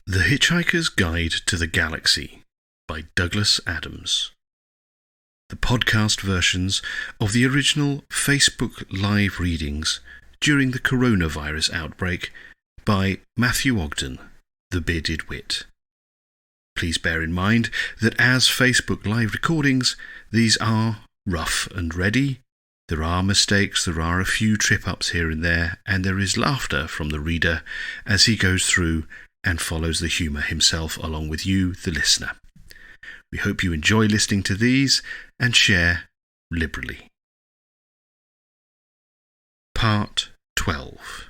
The Hitchhiker's Guide to the Galaxy by Douglas Adams. The podcast versions of the original Facebook Live readings during the coronavirus outbreak by Matthew Ogden, the Bearded Wit. Please bear in mind that as Facebook Live recordings, these are rough and ready. There are mistakes, there are a few trip-ups here and there, and there is laughter from the reader as he goes through and follows the humour himself along with you, the listener. We hope you enjoy listening to these and share liberally. Part 12.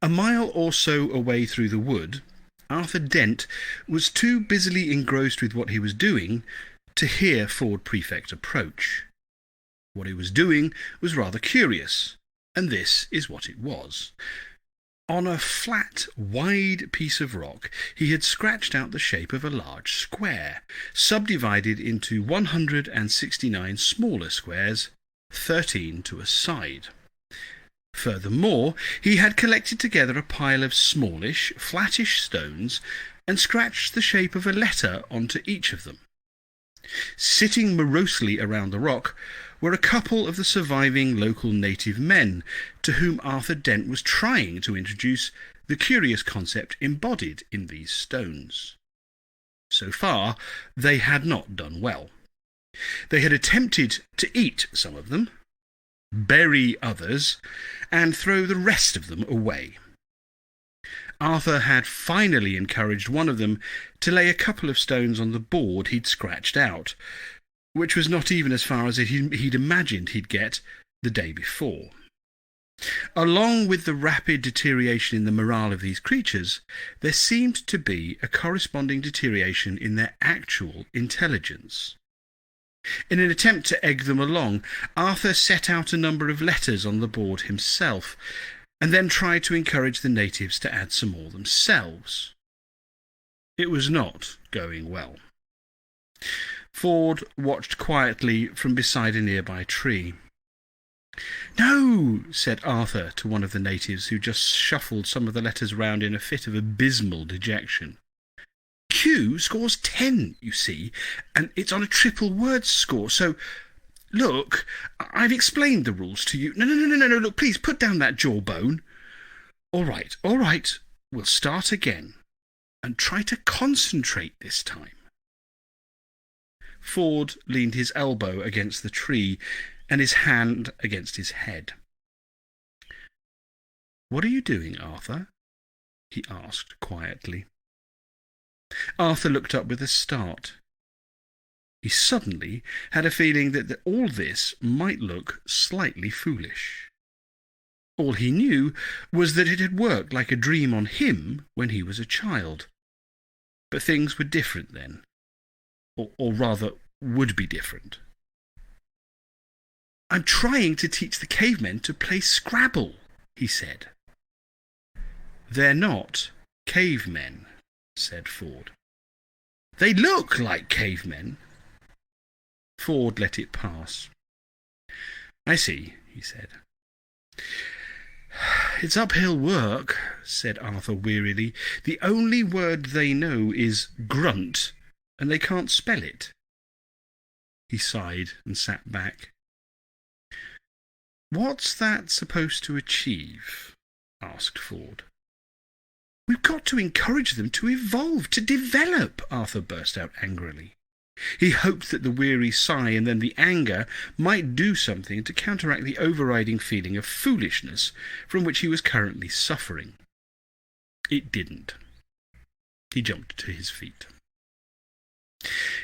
A mile or so away through the wood, Arthur Dent was too busily engrossed with what he was doing to hear Ford Prefect approach. What he was doing was rather curious, and this is what it was. On a flat, wide piece of rock, he had scratched out the shape of a large square, subdivided into 169 smaller squares, 13 to a side. Furthermore, he had collected together a pile of smallish, flattish stones and scratched the shape of a letter onto each of them. Sitting morosely around the rock were a couple of the surviving local native men, to whom Arthur Dent was trying to introduce the curious concept embodied in these stones. So far, they had not done well. They had attempted to eat some of them, bury others, and throw the rest of them away. Arthur had finally encouraged one of them to lay a couple of stones on the board he'd scratched out, which was not even as far as he'd imagined he'd get the day before. Along with the rapid deterioration in the morale of these creatures, there seemed to be a corresponding deterioration in their actual intelligence. In an attempt to egg them along, Arthur set out a number of letters on the board himself, and then tried to encourage the natives to add some more themselves. It was not going well. Ford watched quietly from beside a nearby tree. "No," said Arthur to one of the natives, who just shuffled some of the letters round in a fit of abysmal dejection. "Q scores 10, you see, and it's on a triple word score, so look, I've explained the rules to you. No, look, please, put down that jawbone. All right, we'll start again, and try to concentrate this time." Ford leaned his elbow against the tree and his hand against his head. "What are you doing, Arthur?" he asked quietly. Arthur looked up with a start. He suddenly had a feeling that all this might look slightly foolish. All he knew was that it had worked like a dream on him when he was a child. But things were different then. Or rather, would be different. "I'm trying to teach the cavemen to play Scrabble," he said. "They're not cavemen," said Ford. "They look like cavemen." Ford let it pass. "I see," he said. "It's uphill work," said Arthur wearily. "The only word they know is grunt, and they can't spell it." He sighed and sat back. "What's that supposed to achieve?" asked Ford. "We've got to encourage them to evolve, to develop," Arthur burst out angrily. He hoped that the weary sigh and then the anger might do something to counteract the overriding feeling of foolishness from which he was currently suffering. It didn't. He jumped to his feet.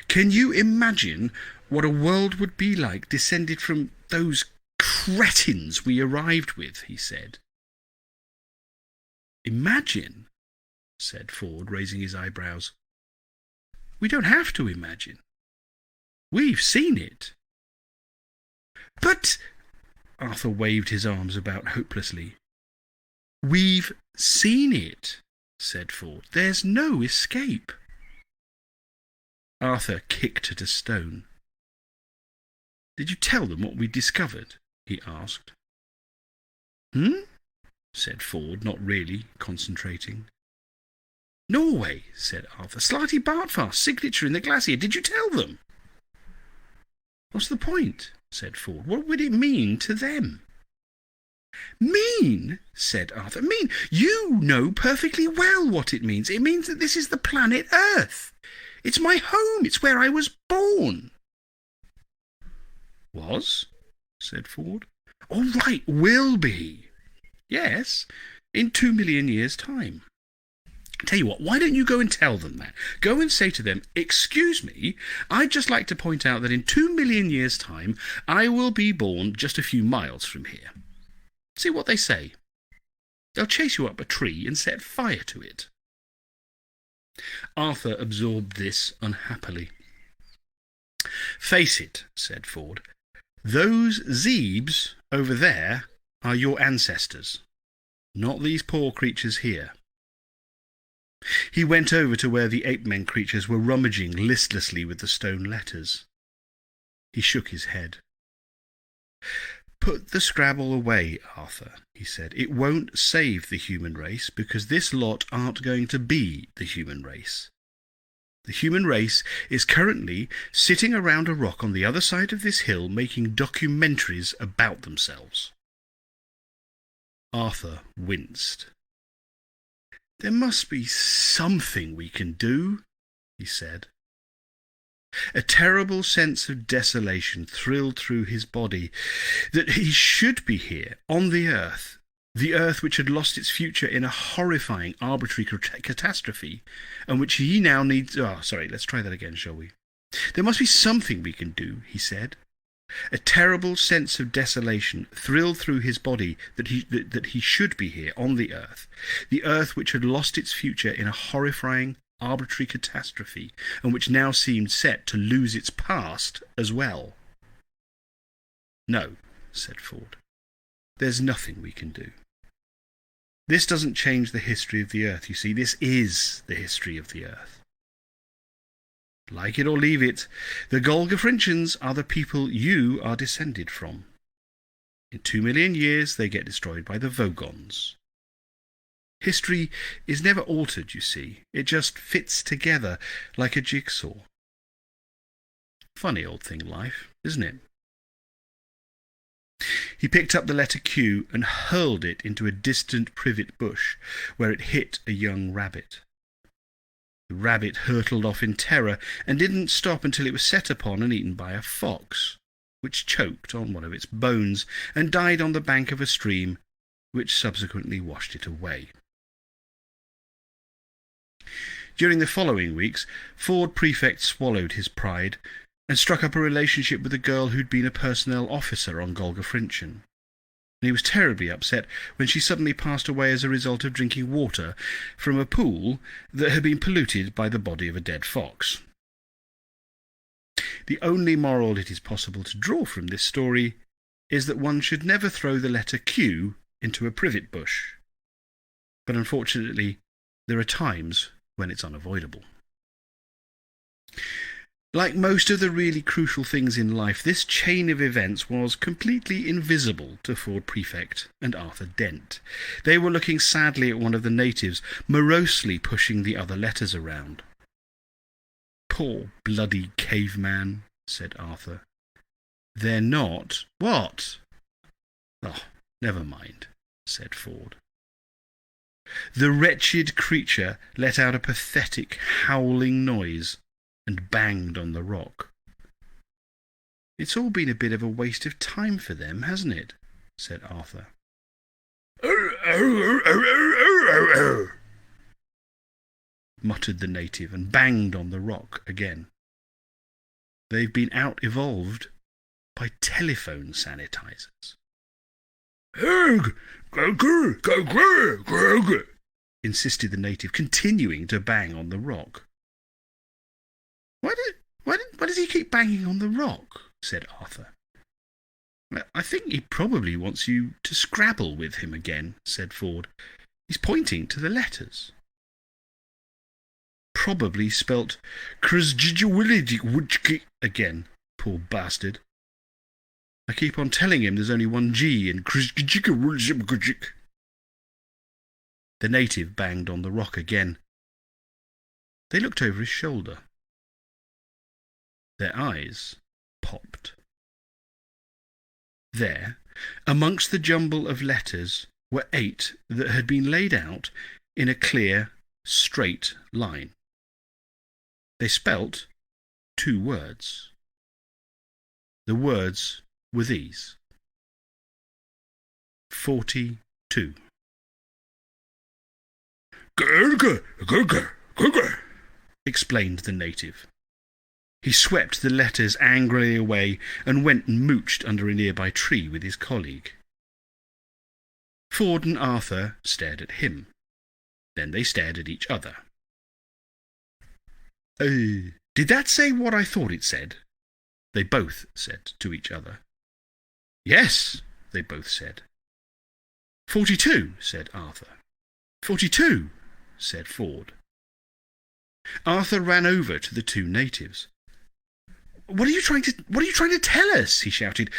"Can you imagine what a world would be like descended from those cretins we arrived with?" he said. "Imagine?" said Ford, raising his eyebrows. "We don't have to imagine. We've seen it." "But," Arthur waved his arms about hopelessly. "We've seen it," said Ford. "There's no escape." Arthur kicked at a stone. "Did you tell them what we discovered?" he asked. "Hmm?" said Ford, not really concentrating. Norway, said Arthur. Slarty Bartfast's signature in the glacier. Did you tell them? What's the point? Said Ford. What would it mean to them? Mean? Said Arthur. Mean? You know perfectly well what it means. It means that this is the planet Earth. It's my home. It's where I was born. Was? Said Ford. All right, will be. Yes, in 2 million years' time. Tell you what, why don't you go and tell them that? Go and say to them, excuse me, I'd just like to point out that in 2 million years' time, I will be born just a few miles from here. See what they say. They'll chase you up a tree and set fire to it. Arthur absorbed this unhappily. Face it, said Ford. Those Zebes over there are your ancestors, not these poor creatures here. He went over to where the ape-men creatures were rummaging listlessly with the stone letters. He shook his head. Put the Scrabble away, Arthur, he said. It won't save the human race, because this lot aren't going to be the human race. The human race is currently sitting around a rock on the other side of this hill making documentaries about themselves. Arthur winced. There must be something we can do, he said. A terrible sense of desolation thrilled through his body, that he should be here, on the Earth which had lost its future in a horrifying arbitrary catastrophe, and which he now needs... let's try that again, shall we? There must be something we can do, he said. A terrible sense of desolation thrilled through his body that he should be here, on the Earth which had lost its future in a horrifying, arbitrary catastrophe, and which now seemed set to lose its past as well. No, said Ford. There's nothing we can do. This doesn't change the history of the Earth, you see. This is the history of the Earth. Like it or leave it, the Golgafrinchans are the people you are descended from. In 2 million years they get destroyed by the Vogons. History is never altered, you see. It just fits together like a jigsaw. Funny old thing, life, isn't it? He picked up the letter Q and hurled it into a distant privet bush, where it hit a young rabbit. The rabbit hurtled off in terror and didn't stop until it was set upon and eaten by a fox, which choked on one of its bones and died on the bank of a stream, which subsequently washed it away. During the following weeks, Ford Prefect swallowed his pride and struck up a relationship with a girl who'd been a personnel officer on Golgafrinchon. And he was terribly upset when she suddenly passed away as a result of drinking water from a pool that had been polluted by the body of a dead fox. The only moral it is possible to draw from this story is that one should never throw the letter Q into a privet bush. But unfortunately, there are times when it's unavoidable. Like most of the really crucial things in life, this chain of events was completely invisible to Ford Prefect and Arthur Dent. They were looking sadly at one of the natives, morosely pushing the other letters around. Poor bloody caveman, said Arthur. They're not... What? Oh, never mind, said Ford. The wretched creature let out a pathetic, howling noise and banged on the rock. It's all been a bit of a waste of time for them, hasn't it? Said Arthur. Muttered the native and banged on the rock again. They've been out-evolved by telephone sanitizers. Insisted the native, continuing to bang on the rock. Why does he keep banging on the rock? Said Arthur. I think he probably wants you to Scrabble with him again, said Ford. He's pointing to the letters. Probably spelt again, poor bastard. I keep on telling him there's only one G in The native banged on the rock again. They looked over his shoulder. Their eyes popped. There, amongst the jumble of letters, were 8 that had been laid out in a clear, straight line. They spelt 2 words. The words were these: 42. "Gurgur, gurgur, gurgur," explained the native. He swept the letters angrily away and went and mooched under a nearby tree with his colleague. Ford and Arthur stared at him. Then they stared at each other. Did that say what I thought it said?" they both said to each other. "Yes," they both said. 42, said Arthur. 42, said Ford. Arthur ran over to the 2 natives. What are you trying to tell us?" he shouted.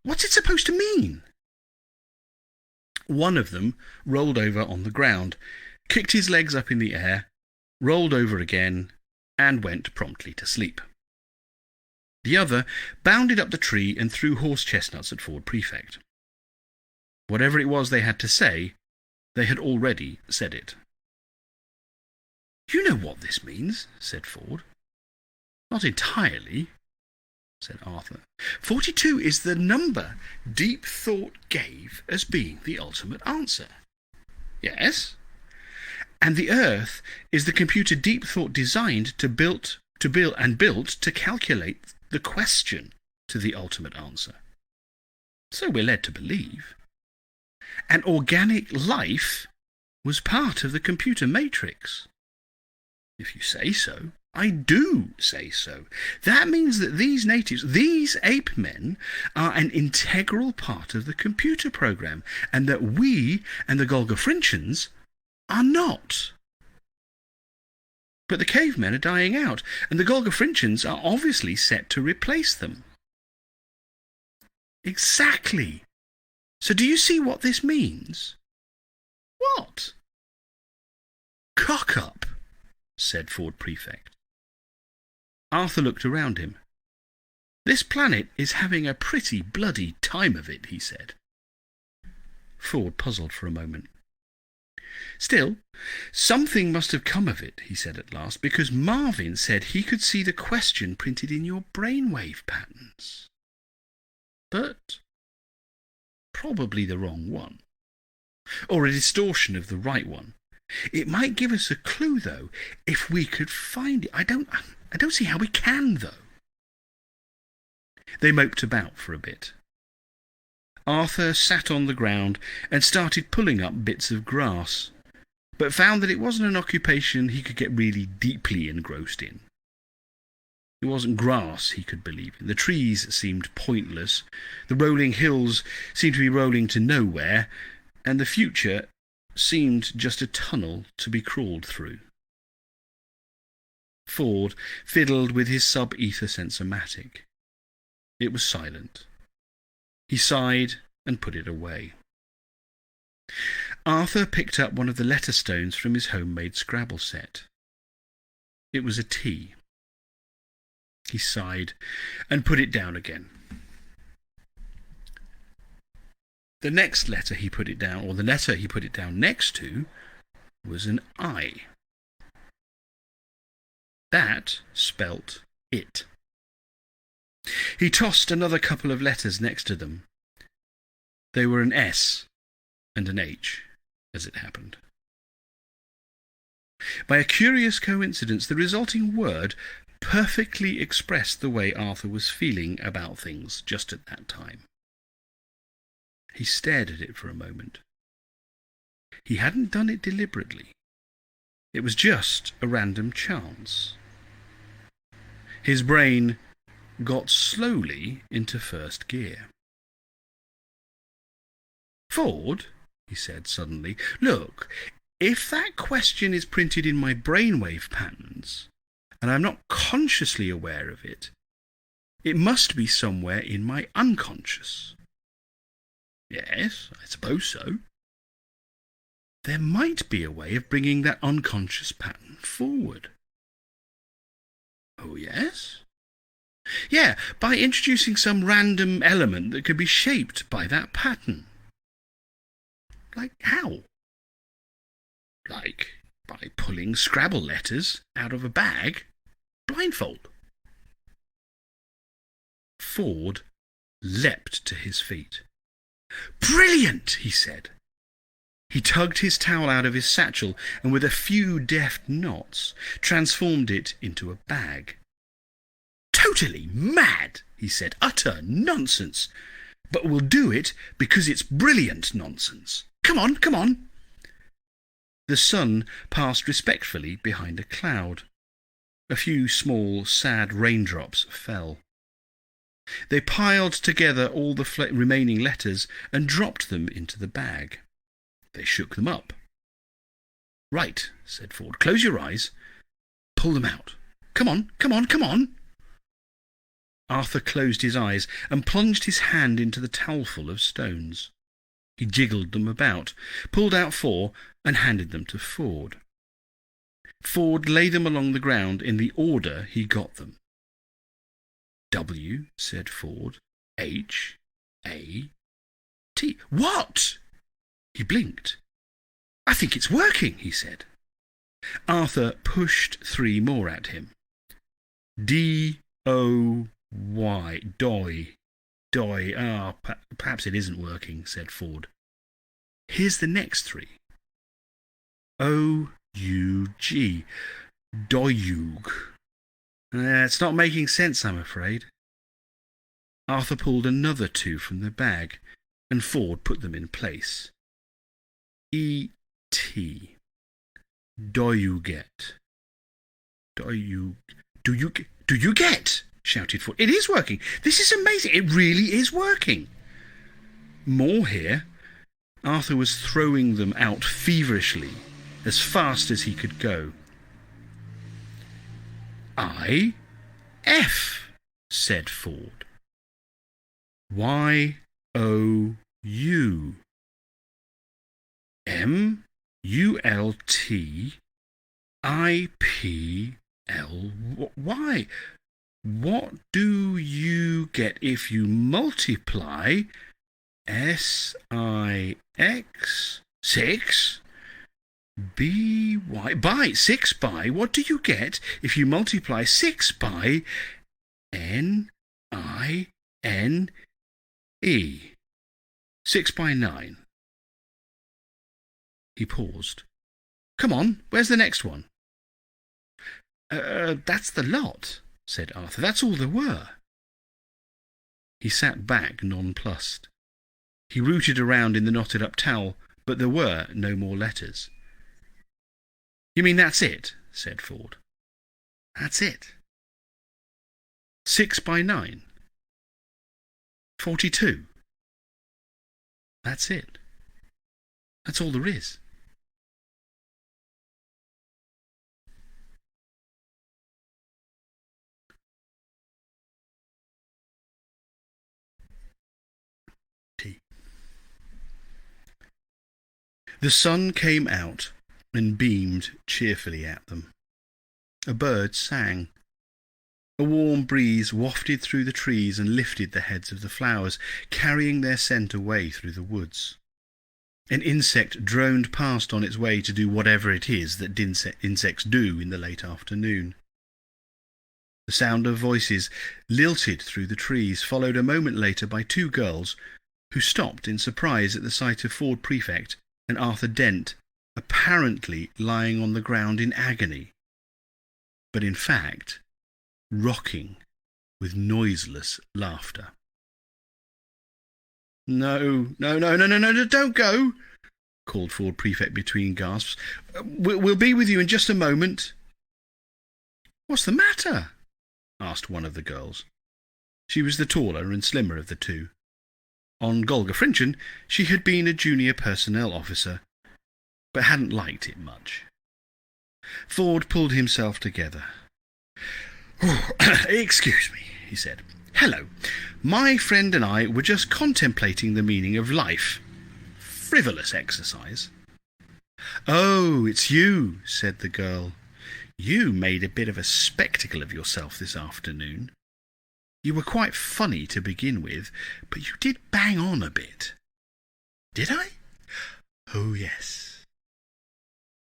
"What's it supposed to mean?" One of them rolled over on the ground, kicked his legs up in the air, rolled over again, and went promptly to sleep. The other bounded up the tree and threw horse chestnuts at Ford Prefect. Whatever it was they had to say, they had already said it. "You know what this means," said Ford. "Not entirely," said Arthur. 42 is the number Deep Thought gave as being the ultimate answer." "Yes." "And the Earth is the computer Deep Thought designed to built to calculate the question to the ultimate answer. So we're led to believe. And organic life was part of the computer matrix." "If you say so." "I do say so. That means that these natives, these ape men, are an integral part of the computer program, and that we and the Golgafrinchans are not. But the cavemen are dying out, and the Golgafrinchans are obviously set to replace them." "Exactly. So do you see what this means?" "What?" "Cock up," said Ford Prefect. Arthur looked around him. "This planet is having a pretty bloody time of it," he said. Ford puzzled for a moment. "Still, something must have come of it," he said at last, "because Marvin said he could see the question printed in your brainwave patterns. But probably the wrong one. Or a distortion of the right one. It might give us a clue, though, if we could find it. I don't see how we can, though." They moped about for a bit. Arthur sat on the ground and started pulling up bits of grass, but found that it wasn't an occupation he could get really deeply engrossed in. It wasn't grass he could believe in. The trees seemed pointless, the rolling hills seemed to be rolling to nowhere, and the future seemed just a tunnel to be crawled through. Ford fiddled with his sub-ether sensormatic. It was silent. He sighed and put it away. Arthur picked up one of the letter stones from his homemade Scrabble set. It was a T. He sighed and put it down again. The next letter he put it down, or the letter he put it down next to, was an I. That spelt it. He tossed another couple of letters next to them. They were an S and an H, as it happened. By a curious coincidence, the resulting word perfectly expressed the way Arthur was feeling about things just at that time. He stared at it for a moment. He hadn't done it deliberately. It was just a random chance. His brain got slowly into first gear. "Ford," he said suddenly, "look, if that question is printed in my brainwave patterns, and I'm not consciously aware of it, it must be somewhere in my unconscious." "Yes, I suppose so." "There might be a way of bringing that unconscious pattern forward." Oh, yes? Yeah, by introducing some random element that could be shaped by that pattern. Like how? Like by pulling Scrabble letters out of a bag, blindfold. Ford leapt to his feet. "Brilliant!" he said. He tugged his towel out of his satchel and with a few deft knots transformed it into a bag. "Totally mad," he said. "Utter nonsense. But we'll do it because it's brilliant nonsense. Come on, come on." The sun passed respectfully behind a cloud. A few small, sad raindrops fell. They piled together all the remaining letters and dropped them into the bag. They shook them up. "Right," said Ford. "Close your eyes. Pull them out. Come on, come on, come on." Arthur closed his eyes and plunged his hand into the towelful of stones. He jiggled them about, pulled out 4, and handed them to Ford. Ford laid them along the ground in the order he got them. "W," said Ford. "H, A, T." "What?" He blinked. "I think it's working," he said. Arthur pushed 3 more at him. D, O, Y, doy. Perhaps it isn't working, said Ford. "Here's the next 3. O, U, G, doyug. It's not making sense, I'm afraid." Arthur pulled another 2 from the bag, and Ford put them in place. E, T. Do you get? Do you get? Shouted Ford. "It is working. This is amazing. It really is working." More here. Arthur was throwing them out feverishly, as fast as he could go. "I, F," said Ford. "Y, O, U. M, U, L, T, I, P, L, Y. What do you get if you multiply S, I, X, 6, B, Y, by 6 by? What do you get if you multiply 6 by N, I, N, E? 6 by 9. He paused. "Come on, where's the next one?" That's the lot," said Arthur. "That's all there were." He sat back nonplussed. He rooted around in the knotted-up towel, but there were no more letters. "You mean that's it?" said Ford. "That's it." 6 by 9. 42. That's it. That's all there is. The sun came out and beamed cheerfully at them. A bird sang. A warm breeze wafted through the trees and lifted the heads of the flowers, carrying their scent away through the woods. An insect droned past on its way to do whatever it is that insects do in the late afternoon. The sound of voices lilted through the trees, followed a moment later by 2 girls who stopped in surprise at the sight of Ford Prefect and Arthur Dent apparently lying on the ground in agony, but in fact rocking with noiseless laughter. No, don't go," called Ford Prefect between gasps. We'll be with you in just a moment." "What's the matter?" asked one of the girls. She was the taller and slimmer of the 2. On Golga Frinchen, she had been a junior personnel officer, but hadn't liked it much. Ford pulled himself together. "Excuse me," he said. "Hello. My friend and I were just contemplating the meaning of life. Frivolous exercise." "Oh, it's you," said the girl. You made a bit of a spectacle of yourself this afternoon. You were quite funny to begin with, but you did bang on a bit. Did I? Oh, yes.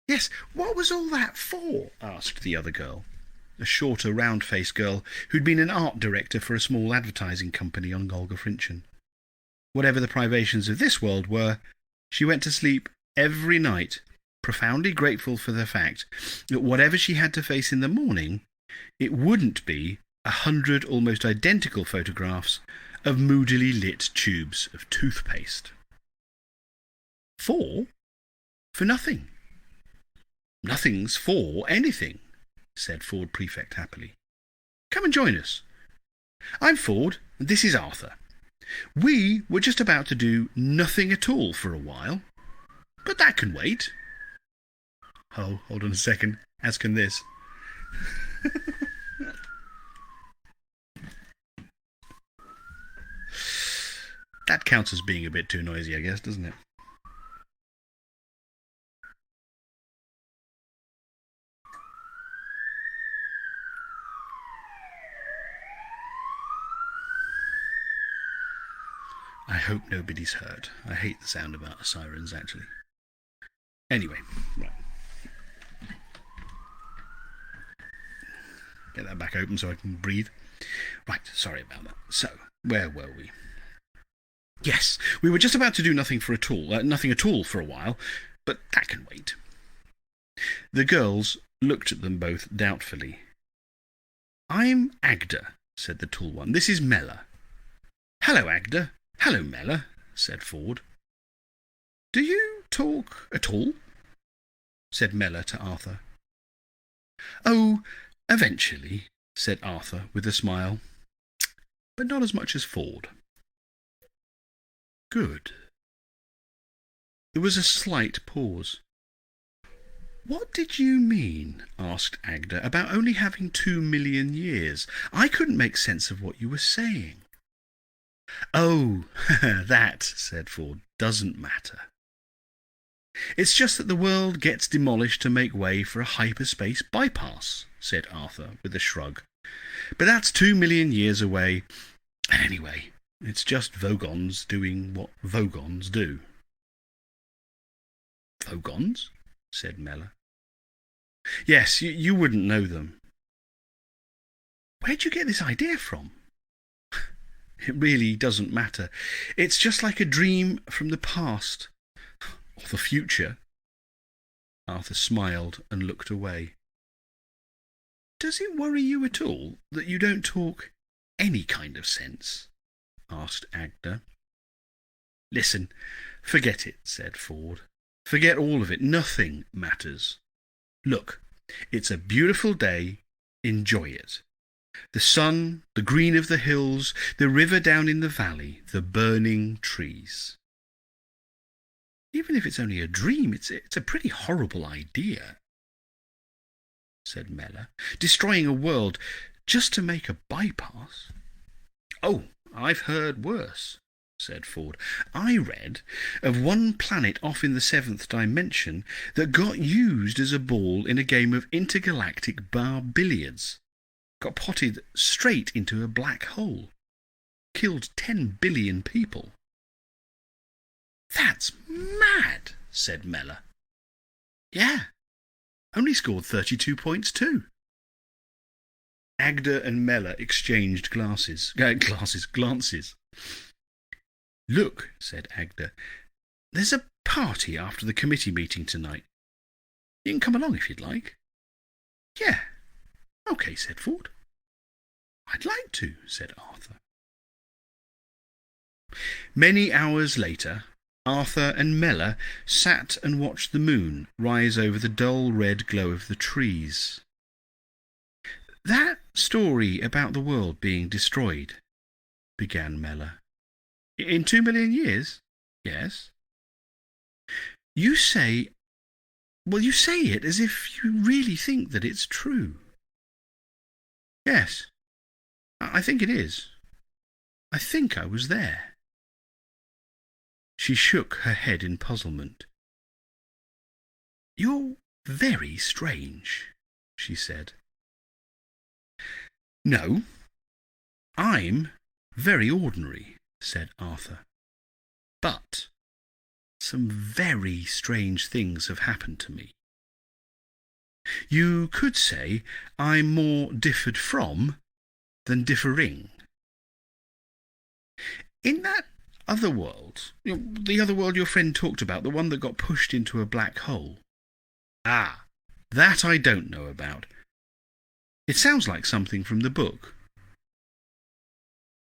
Yes, what was all that for? Asked the other girl, a shorter, round-faced girl who'd been an art director for a small advertising company on Golgafrinchen. Whatever the privations of this world were, she went to sleep every night, profoundly grateful for the fact that whatever she had to face in the morning, it wouldn't be 100 almost identical photographs of moodily lit tubes of toothpaste. For nothing. Nothing's for anything, said Ford Prefect happily. Come and join us. I'm Ford, and this is Arthur. We were just about to do nothing at all for a while, but that can wait. Oh, hold on a second, as can this. That counts as being a bit too noisy, I guess, doesn't it? I hope nobody's hurt. I hate the sound of our sirens, actually. Anyway, right. Get that back open so I can breathe. Right, sorry about that. So, where were we? Yes, we were just about to do nothing at all for a while, but that can wait. The girls looked at them both doubtfully. I'm Agda, said the tall one. This is Mella. Hello, Agda. Hello, Mella, said Ford. Do you talk at all? Said Mella to Arthur. Oh, eventually, said Arthur with a smile, but not as much as Ford. Good. There was a slight pause. What did you mean, asked Agda, about only having 2 million years? I couldn't make sense of what you were saying. Oh, that, said Ford, doesn't matter. It's just that the world gets demolished to make way for a hyperspace bypass, said Arthur with a shrug. But that's 2 million years away, and anyway, it's just Vogons doing what Vogons do. Vogons? Said Mella. Yes, you wouldn't know them. Where'd you get this idea from? It really doesn't matter. It's just like a dream from the past. Or the future. Arthur smiled and looked away. Does it worry you at all that you don't talk any kind of sense? Asked Agda. Listen, forget it, said Ford. Forget all of it. Nothing matters. Look, it's a beautiful day. Enjoy it. The sun, the green of the hills, the river down in the valley, the burning trees. Even if it's only a dream, it's a pretty horrible idea, said Mella. Destroying a world just to make a bypass. Oh, I've heard worse, said Ford. I read of one planet off in the 7th dimension that got used as a ball in a game of intergalactic bar billiards. Got potted straight into a black hole. Killed 10 billion people. That's mad, said Mella. Yeah, only scored 32 points too. Agda and Mella exchanged glances. Look, said Agda, there's a party after the committee meeting tonight. You can come along if you'd like. Yeah. OK, said Ford. I'd like to, said Arthur. Many hours later, Arthur and Mella sat and watched the moon rise over the dull red glow of the trees. That story about the world being destroyed, began Mella. In 2 million years? Yes. You say it as if you really think that it's true. Yes, I think it is. I think I was there. She shook her head in puzzlement. You're very strange, she said. No, I'm very ordinary, said Arthur. But some very strange things have happened to me. You could say I'm more differed from than differing. In that other world, the other world your friend talked about, the one that got pushed into a black hole. Ah, that I don't know about. It sounds like something from the book.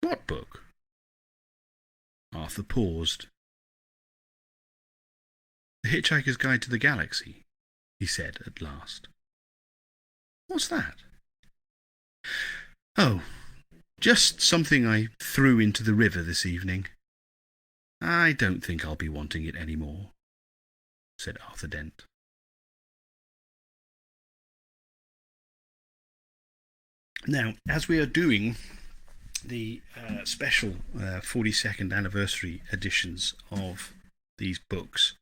What book? Arthur paused. The Hitchhiker's Guide to the Galaxy, he said at last. What's that? Oh, just something I threw into the river this evening. I don't think I'll be wanting it any more, said Arthur Dent. Now, as we are doing the special 42nd anniversary editions of these books,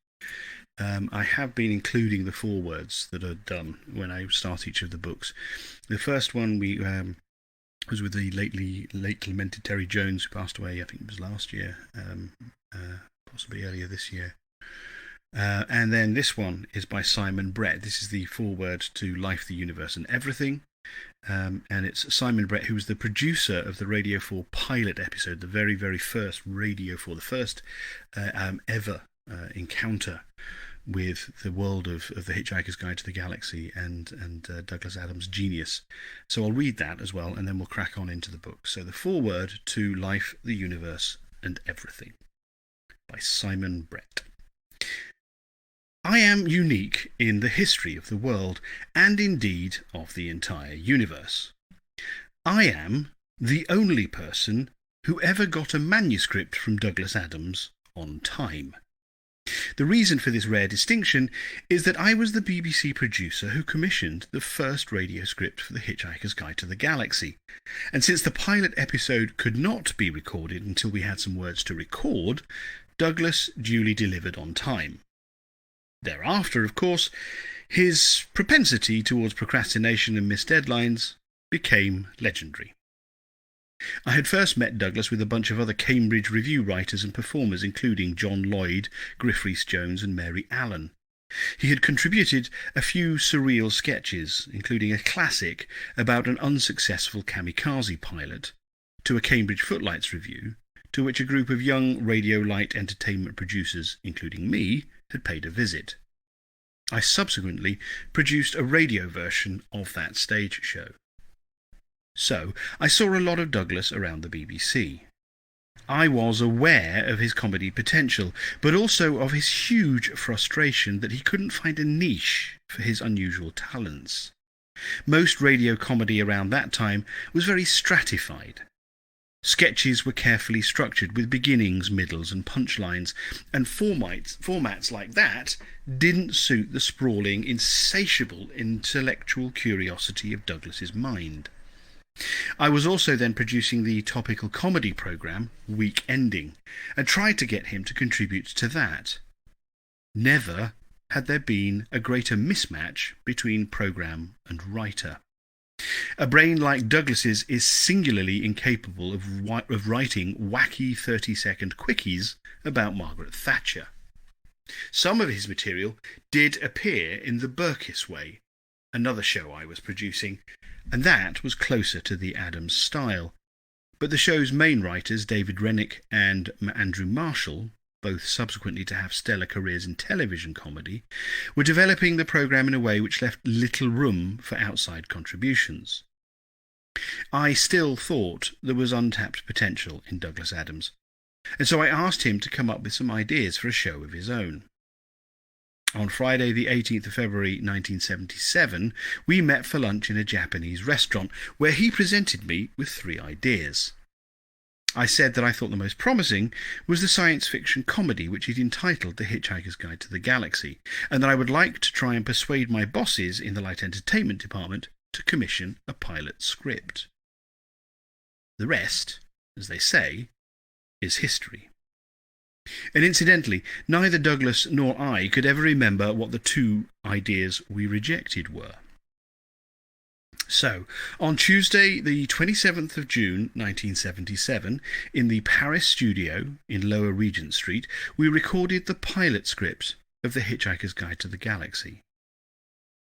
I have been including the forewords that are done when I start each of the books. The first one was with the late lamented Terry Jones, who passed away, I think it was last year, possibly earlier this year. And then this one is by Simon Brett. This is the foreword to Life, the Universe and Everything. And it's Simon Brett, who was the producer of the Radio 4 pilot episode, the very, very first Radio 4, the first ever encounter with the world of the Hitchhiker's Guide to the Galaxy and Douglas Adams' genius. So I'll read that as well, and then we'll crack on into the book. So the foreword to Life, the Universe and Everything by Simon Brett. I am unique in the history of the world, and indeed of the entire universe. I am the only person who ever got a manuscript from Douglas Adams on time. The reason for this rare distinction is that I was the BBC producer who commissioned the first radio script for The Hitchhiker's Guide to the Galaxy, and since the pilot episode could not be recorded until we had some words to record, Douglas duly delivered on time. Thereafter, of course, his propensity towards procrastination and missed deadlines became legendary. I had first met Douglas with a bunch of other Cambridge Review writers and performers, including John Lloyd, Griff Rhys-Jones and Mary Allen. He had contributed a few surreal sketches, including a classic about an unsuccessful kamikaze pilot, to a Cambridge Footlights review, to which a group of young radio light entertainment producers, including me, had paid a visit. I subsequently produced a radio version of that stage show. So, I saw a lot of Douglas around the BBC. I was aware of his comedy potential, but also of his huge frustration that he couldn't find a niche for his unusual talents. Most radio comedy around that time was very stratified. Sketches were carefully structured with beginnings, middles and punchlines, and formats like that didn't suit the sprawling, insatiable intellectual curiosity of Douglas's mind. I was also then producing the topical comedy programme, Week Ending, and tried to get him to contribute to that. Never had there been a greater mismatch between programme and writer. A brain like Douglas's is singularly incapable of writing wacky 30-second quickies about Margaret Thatcher. Some of his material did appear in The Burkiss Way, another show I was producing, and that was closer to the Adams style. But the show's main writers, David Rennick and Andrew Marshall, both subsequently to have stellar careers in television comedy, were developing the programme in a way which left little room for outside contributions. I still thought there was untapped potential in Douglas Adams, and so I asked him to come up with some ideas for a show of his own. On Friday the 18th of February 1977, we met for lunch in a Japanese restaurant, where he presented me with 3 ideas. I said that I thought the most promising was the science fiction comedy which he'd entitled The Hitchhiker's Guide to the Galaxy, and that I would like to try and persuade my bosses in the light entertainment department to commission a pilot script. The rest, as they say, is history. And incidentally, neither Douglas nor I could ever remember what the 2 ideas we rejected were. So, on Tuesday, the 27th of June, 1977, in the Paris studio in Lower Regent Street, we recorded the pilot script of The Hitchhiker's Guide to the Galaxy.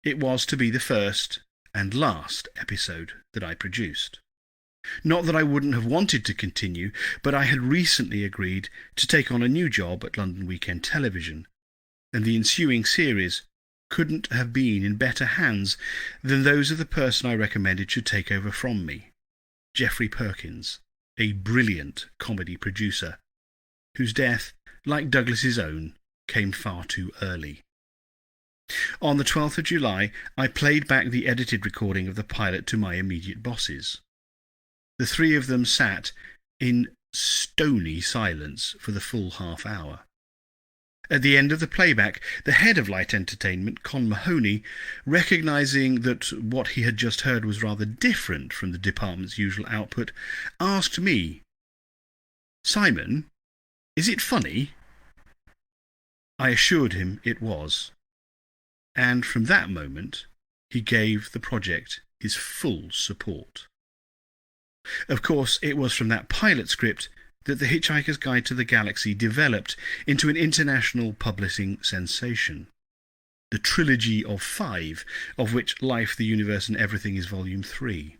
It was to be the first and last episode that I produced. Not that I wouldn't have wanted to continue, but I had recently agreed to take on a new job at London Weekend Television, and the ensuing series couldn't have been in better hands than those of the person I recommended should take over from me, Geoffrey Perkins, a brilliant comedy producer, whose death, like Douglas's own, came far too early. On the 12th of July, I played back the edited recording of the pilot to my immediate bosses. The three of them sat in stony silence for the full half hour. At the end of the playback, the head of Light Entertainment, Con Mahoney, recognising that what he had just heard was rather different from the department's usual output, asked me, "Simon, is it funny?" I assured him it was, and from that moment he gave the project his full support. Of course, it was from that pilot script that The Hitchhiker's Guide to the Galaxy developed into an international publishing sensation. The trilogy of 5, of which Life, the Universe and Everything is Volume 3.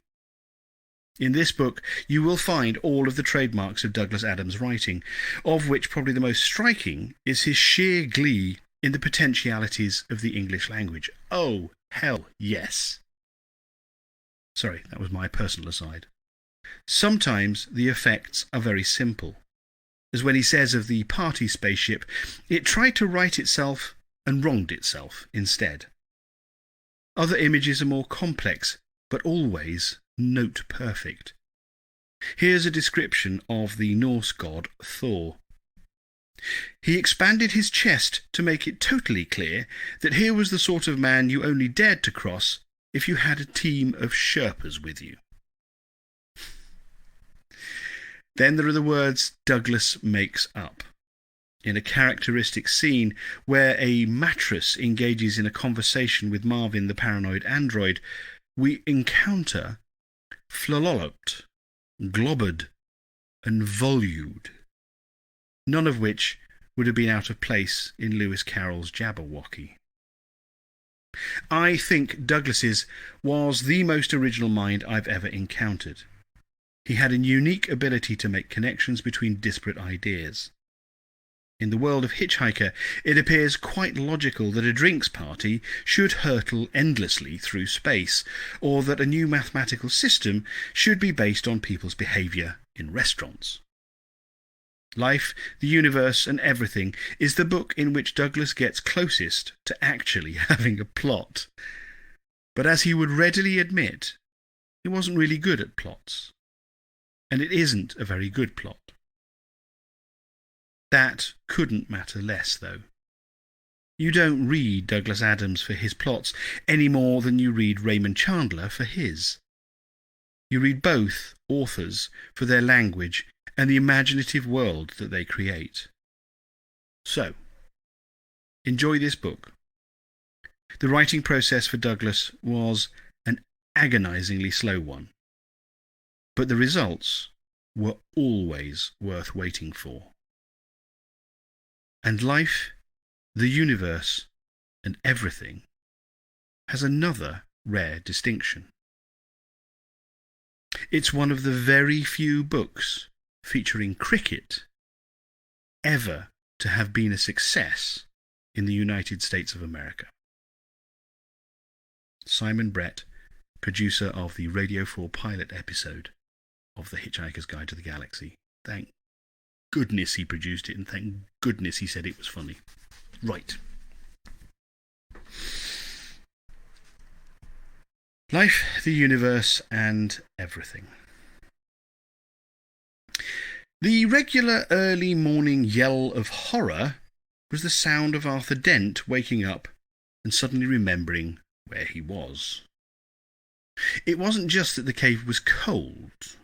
In this book, you will find all of the trademarks of Douglas Adams' writing, of which probably the most striking is his sheer glee in the potentialities of the English language. Oh, hell yes. Sorry, that was my personal aside. Sometimes the effects are very simple, as when he says of the party spaceship, it tried to right itself and wronged itself instead. Other images are more complex, but always note perfect. Here's a description of the Norse god Thor. He expanded his chest to make it totally clear that here was the sort of man you only dared to cross if you had a team of Sherpas with you. Then there are the words Douglas makes up. In a characteristic scene where a mattress engages in a conversation with Marvin the paranoid android, we encounter flolopped, globbered, and volued, none of which would have been out of place in Lewis Carroll's Jabberwocky. I think Douglas's was the most original mind I've ever encountered. He had a unique ability to make connections between disparate ideas. In the world of Hitchhiker, it appears quite logical that a drinks party should hurtle endlessly through space, or that a new mathematical system should be based on people's behaviour in restaurants. Life, the Universe and Everything is the book in which Douglas gets closest to actually having a plot. But as he would readily admit, he wasn't really good at plots. And it isn't a very good plot. That couldn't matter less, though. You don't read Douglas Adams for his plots any more than you read Raymond Chandler for his. You read both authors for their language and the imaginative world that they create. So, enjoy this book. The writing process for Douglas was an agonizingly slow one, but the results were always worth waiting for. And Life, the Universe, and Everything has another rare distinction. It's one of the very few books featuring cricket ever to have been a success in the United States of America. Simon Brett, producer of the Radio 4 pilot episode of The Hitchhiker's Guide to the Galaxy. Thank goodness he produced it, and thank goodness he said it was funny. Right. Life, the Universe, and Everything. The regular early morning yell of horror was the sound of Arthur Dent waking up and suddenly remembering where he was. It wasn't just that the cave was cold.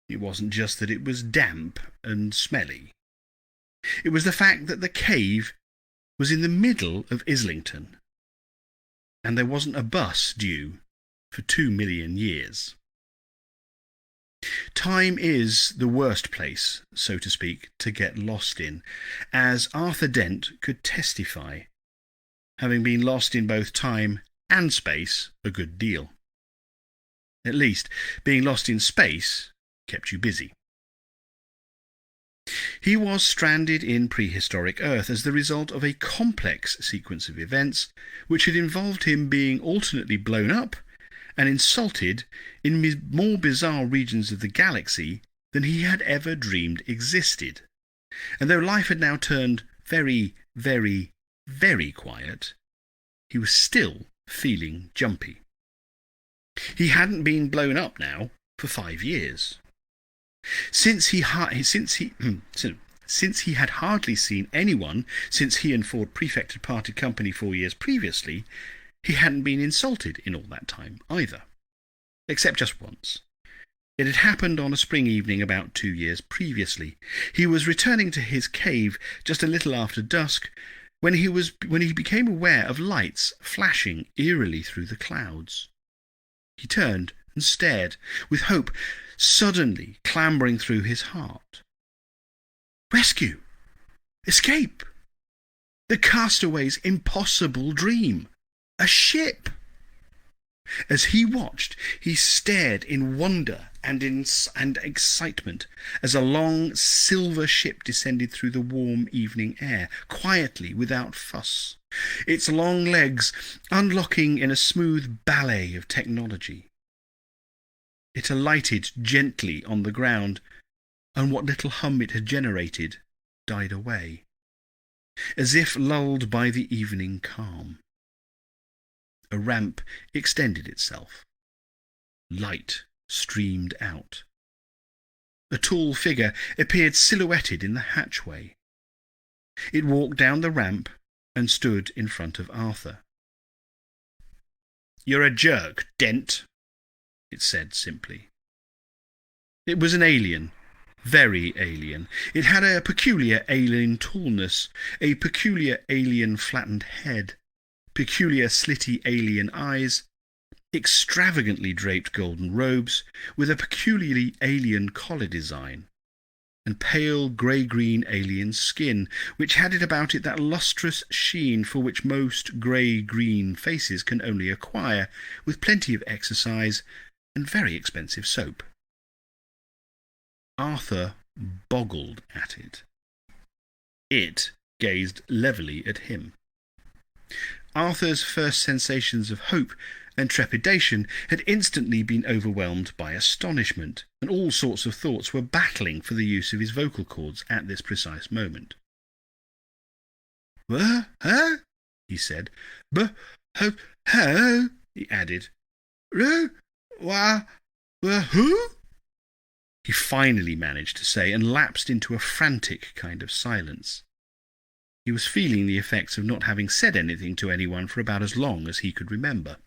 It wasn't just that it was damp and smelly. It was the fact that the cave was in the middle of Islington, and there wasn't a bus due for 2 million years. Time is the worst place, so to speak, to get lost in, as Arthur Dent could testify, having been lost in both time and space a good deal. At least, being lost in space kept you busy. He was stranded in prehistoric Earth as the result of a complex sequence of events which had involved him being alternately blown up and insulted in more bizarre regions of the galaxy than he had ever dreamed existed. And though life had now turned very, very, very quiet, he was still feeling jumpy. He hadn't been blown up now for 5 years. Since he had hardly seen anyone since he and Ford Prefect had parted company 4 years previously, he hadn't been insulted in all that time either. Except just once. It had happened on a spring evening about 2 years previously. He was returning to his cave just a little after dusk when he became aware of lights flashing eerily through the clouds. He turned and stared, with hope suddenly clambering through his heart. Rescue! Escape! The castaway's impossible dream! A ship! As he watched, he stared in wonder and excitement as a long silver ship descended through the warm evening air, quietly, without fuss, its long legs unlocking in a smooth ballet of technology. It alighted gently on the ground, and what little hum it had generated died away, as if lulled by the evening calm. A ramp extended itself. Light streamed out. A tall figure appeared silhouetted in the hatchway. It walked down the ramp and stood in front of Arthur. "You're a jerk, Dent," it said simply. It was an alien, very alien. It had a peculiar alien tallness, a peculiar alien flattened head, peculiar slitty alien eyes, extravagantly draped golden robes with a peculiarly alien collar design, and pale grey-green alien skin, which had about it that lustrous sheen for which most grey-green faces can only acquire with plenty of exercise and very expensive soap. Arthur boggled at it. It gazed levelly at him. Arthur's first sensations of hope and trepidation had instantly been overwhelmed by astonishment, and all sorts of thoughts were battling for the use of his vocal cords at this precise moment. "Huh?" he said. "Ho?" he added. Who?" he finally managed to say, and lapsed into a frantic kind of silence. He was feeling the effects of not having said anything to anyone for about as long as he could remember.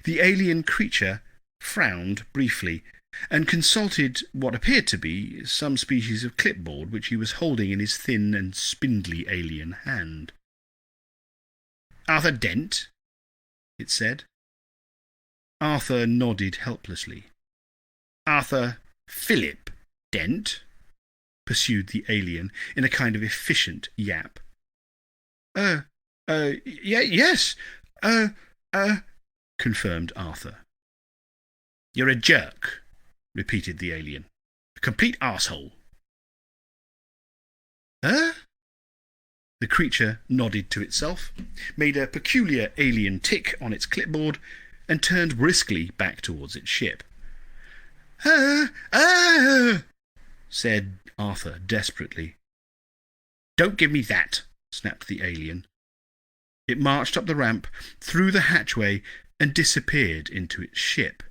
The alien creature frowned briefly, and consulted what appeared to be some species of clipboard which he was holding in his thin and spindly alien hand. "Arthur Dent?" it said. Arthur nodded helplessly. "Arthur Philip Dent?" pursued the alien in a kind of efficient yap. Yes, confirmed Arthur. "You're a jerk," repeated the alien. "A complete arsehole." The creature nodded to itself, made a peculiar alien tick on its clipboard, and turned briskly back towards its ship. Said Arthur desperately. "Don't give me that," snapped the alien. It marched up the ramp, through the hatchway, and disappeared into its ship.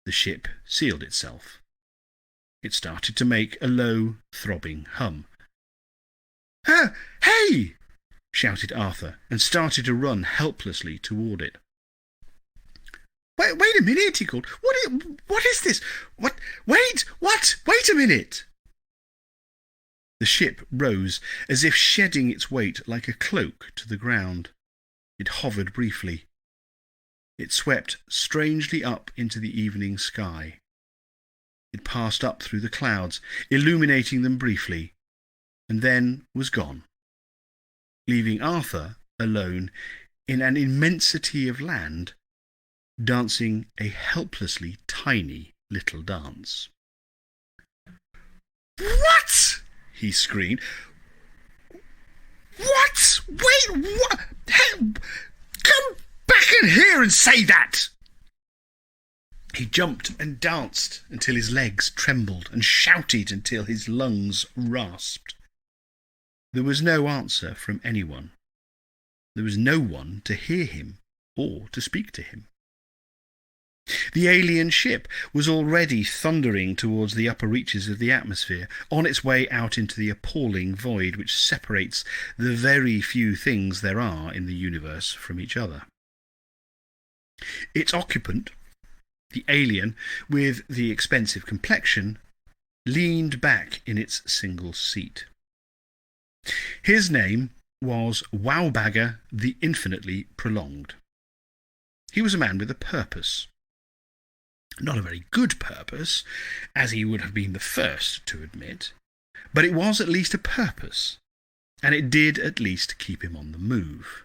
The ship sealed itself. It started to make a low, throbbing hum. "Hey!" shouted Arthur, and started to run helplessly toward it. Wait a minute," he called. What is this? What? Wait a minute!" The ship rose, as if shedding its weight like a cloak to the ground. It hovered briefly. It swept strangely up into the evening sky. It passed up through the clouds, illuminating them briefly, and then was gone, leaving Arthur alone in an immensity of land, dancing a helplessly tiny little dance. "What?" he screamed. "What? Wait, what? Hey, come back in here and say that!" He jumped and danced until his legs trembled and shouted until his lungs rasped. There was no answer from anyone. There was no one to hear him or to speak to him. The alien ship was already thundering towards the upper reaches of the atmosphere, on its way out into the appalling void which separates the very few things there are in the universe from each other. Its occupant, the alien with the expensive complexion, leaned back in its single seat. His name was Wowbagger the Infinitely Prolonged. He was a man with a purpose. Not a very good purpose, as he would have been the first to admit, but it was at least a purpose, and it did at least keep him on the move.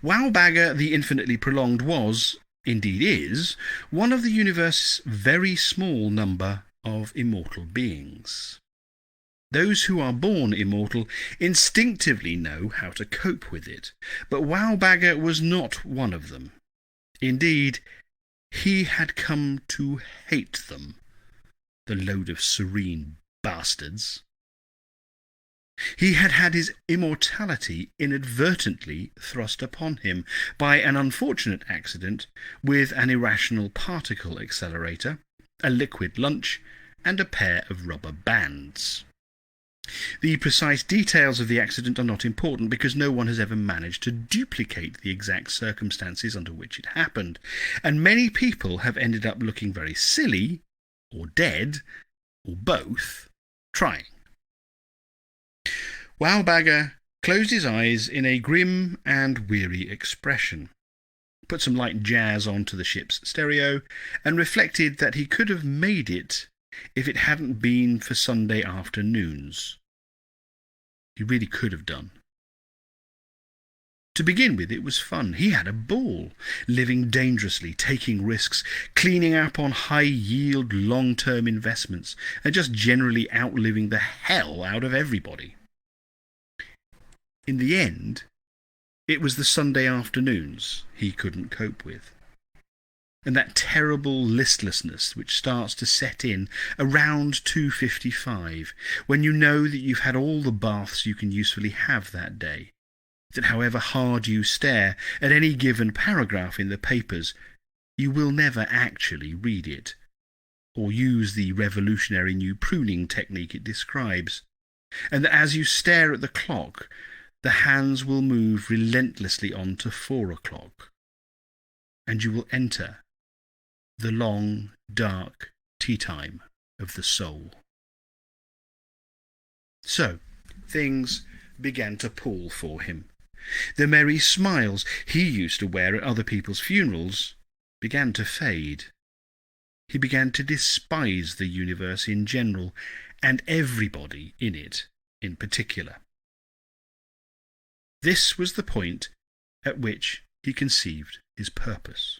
Wowbagger the Infinitely Prolonged was, indeed is, one of the universe's very small number of immortal beings. Those who are born immortal instinctively know how to cope with it, but Wowbagger was not one of them. Indeed, he had come to hate them, the load of serene bastards. He had had his immortality inadvertently thrust upon him by an unfortunate accident with an irrational particle accelerator, a liquid lunch, and a pair of rubber bands. The precise details of the accident are not important because no one has ever managed to duplicate the exact circumstances under which it happened, and many people have ended up looking very silly, or dead, or both, trying. Wowbagger closed his eyes in a grim and weary expression, put some light jazz onto the ship's stereo, and reflected that he could have made it if it hadn't been for Sunday afternoons. He really could have done. To begin with, it was fun. He had a ball, living dangerously, taking risks, cleaning up on high-yield long-term investments, and just generally outliving the hell out of everybody. In the end, it was the Sunday afternoons he couldn't cope with, and that terrible listlessness which starts to set in around 2:55, when you know that you've had all the baths you can usefully have that day, that however hard you stare at any given paragraph in the papers, you will never actually read it, or use the revolutionary new pruning technique it describes, and that as you stare at the clock, the hands will move relentlessly on to 4 o'clock, and you will enter the long, dark tea time of the soul. So, things began to pall for him. The merry smiles he used to wear at other people's funerals began to fade. He began to despise the universe in general, and everybody in it in particular. This was the point at which he conceived his purpose.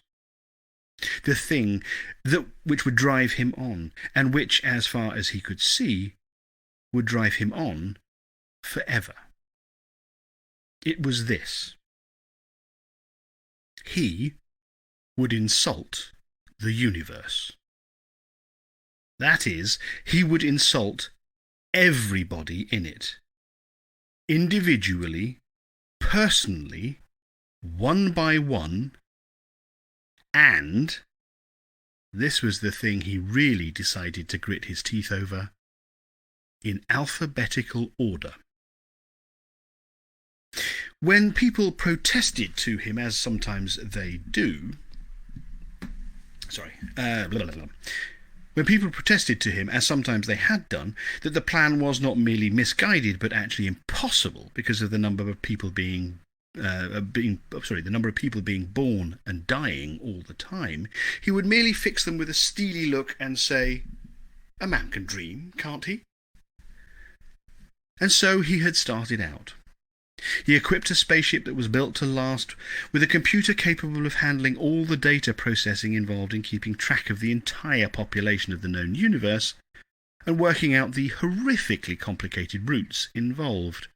The thing which would drive him on, and which, as far as he could see, would drive him on forever. It was this. He would insult the universe. That is, he would insult everybody in it, individually, personally, one by one, and, this was the thing he really decided to grit his teeth over, in alphabetical order. When people protested to him, as sometimes they do, when people protested to him, as sometimes they had done, that the plan was not merely misguided but actually impossible because of the number of people being the number of people being born and dying all the time, he would merely fix them with a steely look and say, "A man can dream, can't he?" And so he had started out. He equipped a spaceship that was built to last with a computer capable of handling all the data processing involved in keeping track of the entire population of the known universe and working out the horrifically complicated routes involved.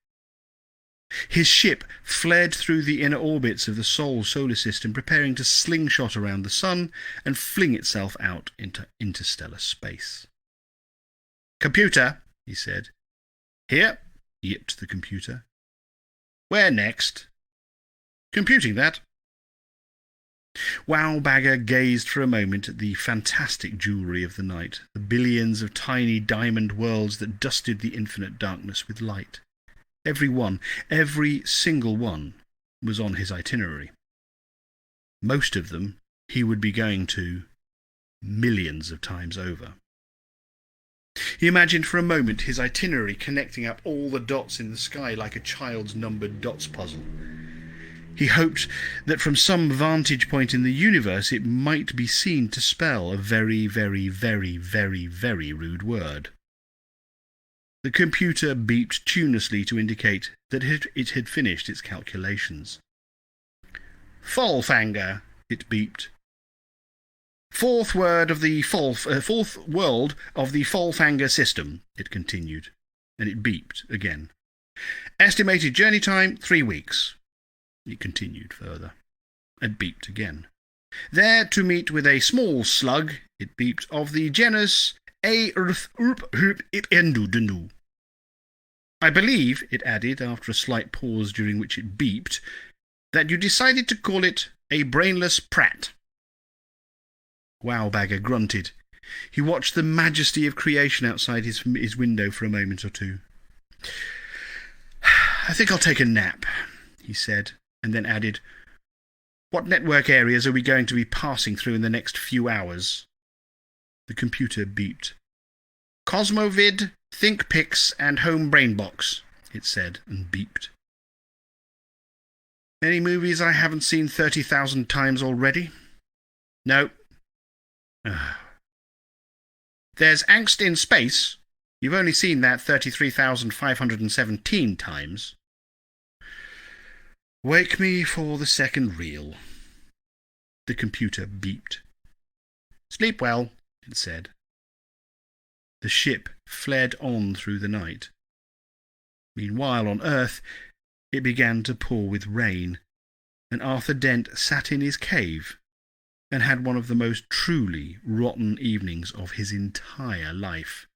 His ship fled through the inner orbits of the solar system, preparing to slingshot around the sun and fling itself out into interstellar space. "Computer," he said. "Here," yipped the computer. "Where next?" "Computing that." Wowbagger gazed for a moment at the fantastic jewellery of the night, the billions of tiny diamond worlds that dusted the infinite darkness with light. Every single one, was on his itinerary. Most of them he would be going to millions of times over. He imagined for a moment his itinerary connecting up all the dots in the sky like a child's numbered dots puzzle. He hoped that from some vantage point in the universe it might be seen to spell a very, very, very, very, very rude word. The computer beeped tunelessly to indicate that it had finished its calculations. "Foalfanger," it beeped. Fourth world of the Foalfanger system," it continued, and it beeped again. "Estimated journey time, 3 weeks." It continued further, and beeped again. "There to meet with a small slug," it beeped, "of the genus Ipendudunu. I believe," it added, after a slight pause during which it beeped, "that you decided to call it a brainless prat." Wowbagger grunted. He watched the majesty of creation outside his window for a moment or two. "I think I'll take a nap," he said, and then added, "What network areas are we going to be passing through in the next few hours?" The computer beeped. "Cosmovid, ThinkPix, and Home Brainbox," it said, and beeped. "Any movies I haven't seen 30,000 times already?" "No." "There's Angst in Space. You've only seen that 33,517 times." "Wake me for the second reel." The computer beeped. "Sleep well," it said. The ship fled on through the night. Meanwhile, on Earth, it began to pour with rain, and Arthur Dent sat in his cave and had one of the most truly rotten evenings of his entire life,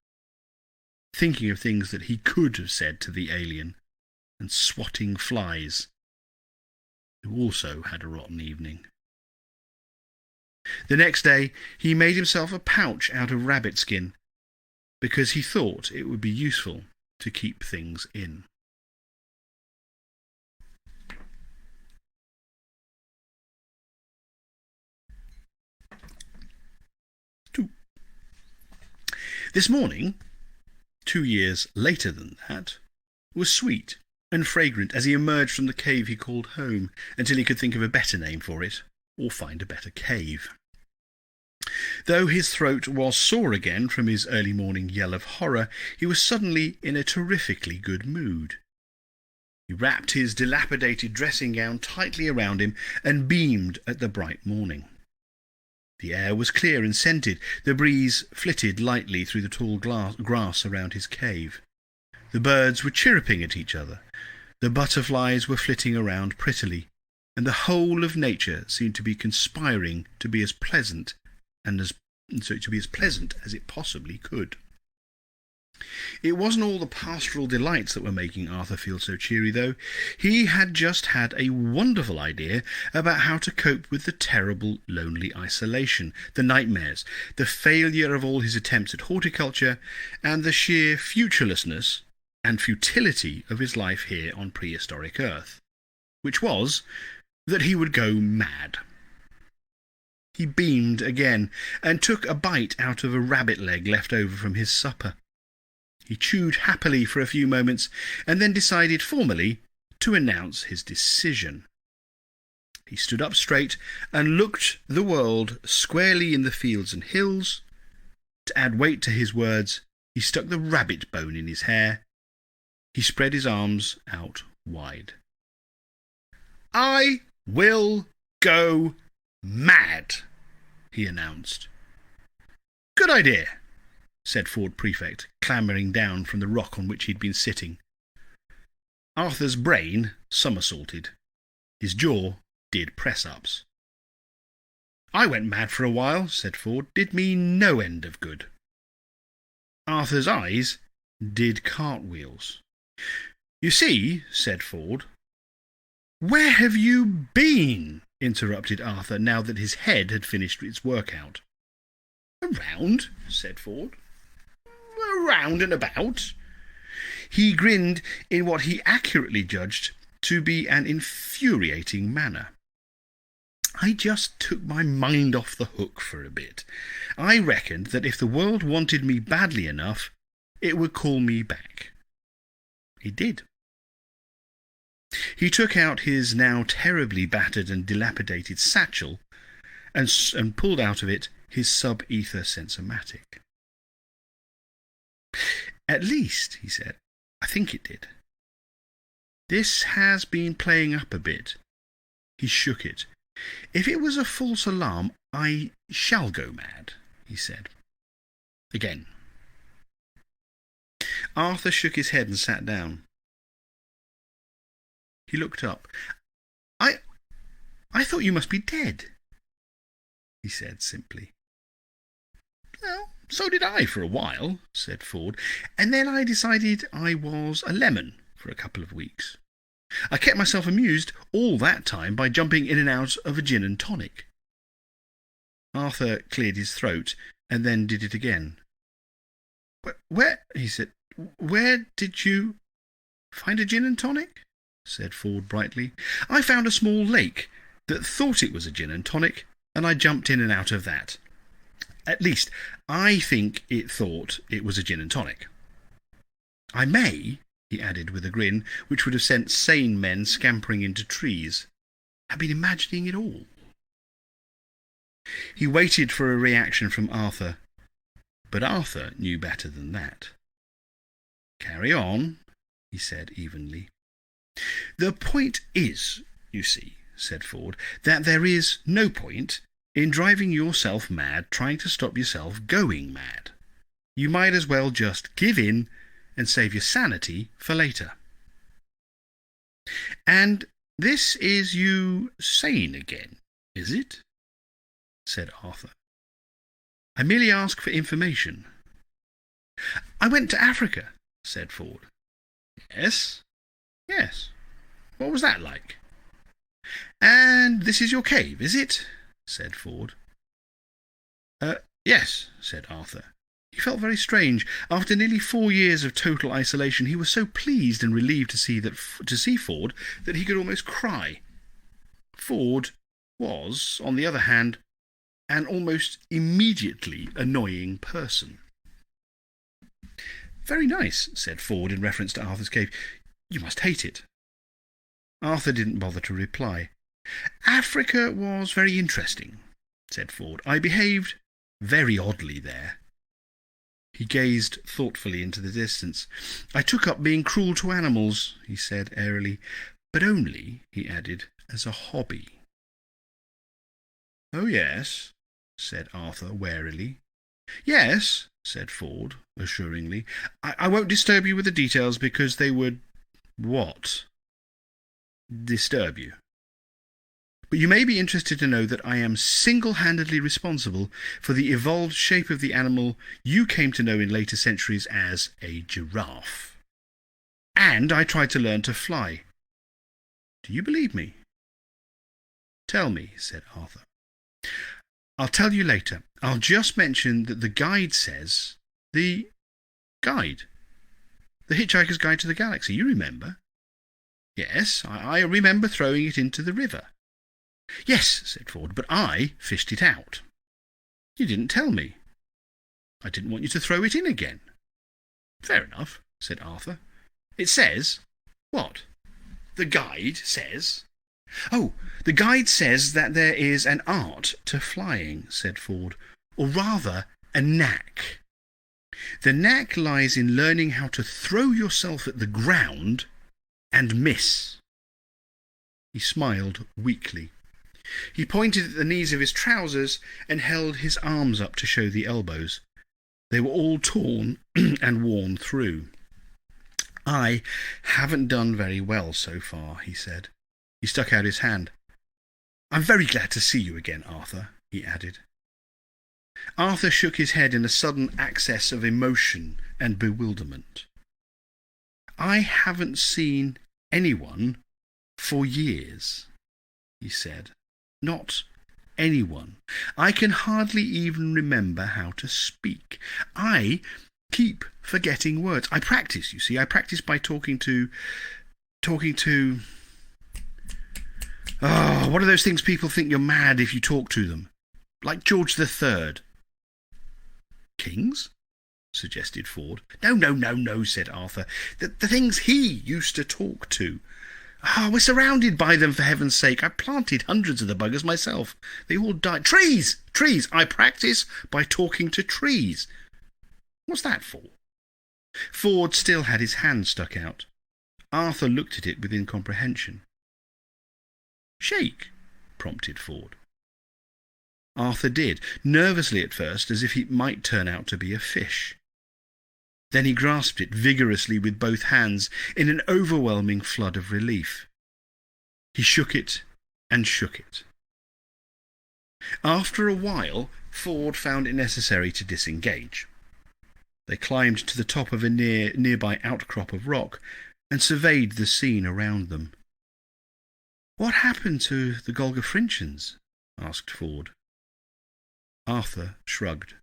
thinking of things that he could have said to the alien, and swatting flies, who also had a rotten evening. The next day he made himself a pouch out of rabbit skin, because he thought it would be useful to keep things in. This morning, 2 years later than that, was sweet and fragrant as he emerged from the cave he called home, until he could think of a better name for it, or find a better cave. Though his throat was sore again from his early morning yell of horror, he was suddenly in a terrifically good mood. He wrapped his dilapidated dressing gown tightly around him and beamed at the bright morning. The air was clear and scented. The breeze flitted lightly through the tall grass around his cave. The birds were chirruping at each other. The butterflies were flitting around prettily, and the whole of nature seemed to be conspiring to be as pleasant as it possibly could. It wasn't all the pastoral delights that were making Arthur feel so cheery, though. He had just had a wonderful idea about how to cope with the terrible, lonely isolation, the nightmares, the failure of all his attempts at horticulture, and the sheer futurelessness and futility of his life here on prehistoric Earth, which was that he would go mad. He beamed again, and took a bite out of a rabbit leg left over from his supper. He chewed happily for a few moments, and then decided formally to announce his decision. He stood up straight and looked the world squarely in the fields and hills. To add weight to his words, he stuck the rabbit bone in his hair. He spread his arms out wide. "I will go mad," he announced. "Good idea," said Ford Prefect, clambering down from the rock on which he'd been sitting. Arthur's brain somersaulted. His jaw did press-ups. "I went mad for a while," said Ford. "Did me no end of good." Arthur's eyes did cartwheels. "You see," said Ford. "Where have you been?" interrupted Arthur, now that his head had finished its workout. "Around," said Ford. "Around and about." He grinned in what he accurately judged to be an infuriating manner. "I just took my mind off the hook for a bit. I reckoned that if the world wanted me badly enough, it would call me back. It did." He took out his now terribly battered and dilapidated satchel and pulled out of it his sub-ether sensormatic. "At least," he said, "I think it did. This has been playing up a bit." He shook it. "If it was a false alarm, I shall go mad," he said. Again. Arthur shook his head and sat down. He looked up. I thought you must be dead," he said simply. "Well, so did I for a while," said Ford, "and then I decided I was a lemon for a couple of weeks. I kept myself amused all that time by jumping in and out of a gin and tonic." Arthur cleared his throat and then did it again. Where, he said, "where did you find a gin and tonic?" said Ford brightly. "I found a small lake that thought it was a gin and tonic, and I jumped in and out of that. At least, I think it thought it was a gin and tonic. I may," he added with a grin which would have sent sane men scampering into trees, "have been imagining it all." He waited for a reaction from Arthur, but Arthur knew better than that. "Carry on," he said evenly. "The point is, you see," said Ford, "that there is no point in driving yourself mad trying to stop yourself going mad. You might as well just give in and save your sanity for later." "And this is you sane again, is it?" said Arthur. "I merely ask for information." "I went to Africa," said Ford. "Yes? Yes. What was that like?" "And this is your cave, is it?" said Ford. Yes," said Arthur. He felt very strange. After nearly 4 years of total isolation, he was so pleased and relieved to see Ford that he could almost cry. Ford was, on the other hand, an almost immediately annoying person. "Very nice," said Ford in reference to Arthur's cave. "You must hate it." Arthur didn't bother to reply. "Africa was very interesting," said Ford. "I behaved very oddly there." He gazed thoughtfully into the distance. "I took up being cruel to animals," he said airily, "but only," he added, "as a hobby." "Oh, yes," said Arthur warily. "Yes," said Ford assuringly. I won't disturb you with the details because they would—" "What?" "Disturb you. But you may be interested to know that I am single-handedly responsible for the evolved shape of the animal you came to know in later centuries as a giraffe. And I tried to learn to fly. Do you believe me?" "Tell me," said Arthur. "I'll tell you later. I'll just mention that the guide says—" "The guide? The Hitchhiker's Guide to the Galaxy, you remember?" "Yes, I remember throwing it into the river." "Yes," said Ford, "but I fished it out." "You didn't tell me." "I didn't want you to throw it in again." "Fair enough," said Arthur. "It says—" "What?" the guide says... "Oh, the guide says that there is an art to flying," said Ford, "or rather, a knack. The knack lies in learning how to throw yourself at the ground and miss." He smiled weakly. He pointed at the knees of his trousers and held his arms up to show the elbows. They were all torn and worn through. "I haven't done very well so far," he said. He stuck out his hand. "I'm very glad to see you again, Arthur," he added. Arthur shook his head in a sudden access of emotion and bewilderment. "I haven't seen anyone for years," he said. "Not anyone. I can hardly even remember how to speak. I keep forgetting words. I practice, you see. I practice by talking to... Oh, what are those things people think you're mad if you talk to them? Like George III. "Kings?" suggested Ford. No, said Arthur. The things he used to talk to. We're surrounded by them, for heaven's sake. I planted hundreds of the buggers myself. They all died. Trees! I practice by talking to trees." "What's that for?" Ford still had his hand stuck out. Arthur looked at it with incomprehension. "Shake," prompted Ford. Arthur did, nervously at first, as if it might turn out to be a fish. Then he grasped it vigorously with both hands in an overwhelming flood of relief. He shook it and shook it. After a while, Ford found it necessary to disengage. They climbed to the top of a nearby outcrop of rock and surveyed the scene around them. "What happened to the Golgafrinchans?" asked Ford. Arthur shrugged.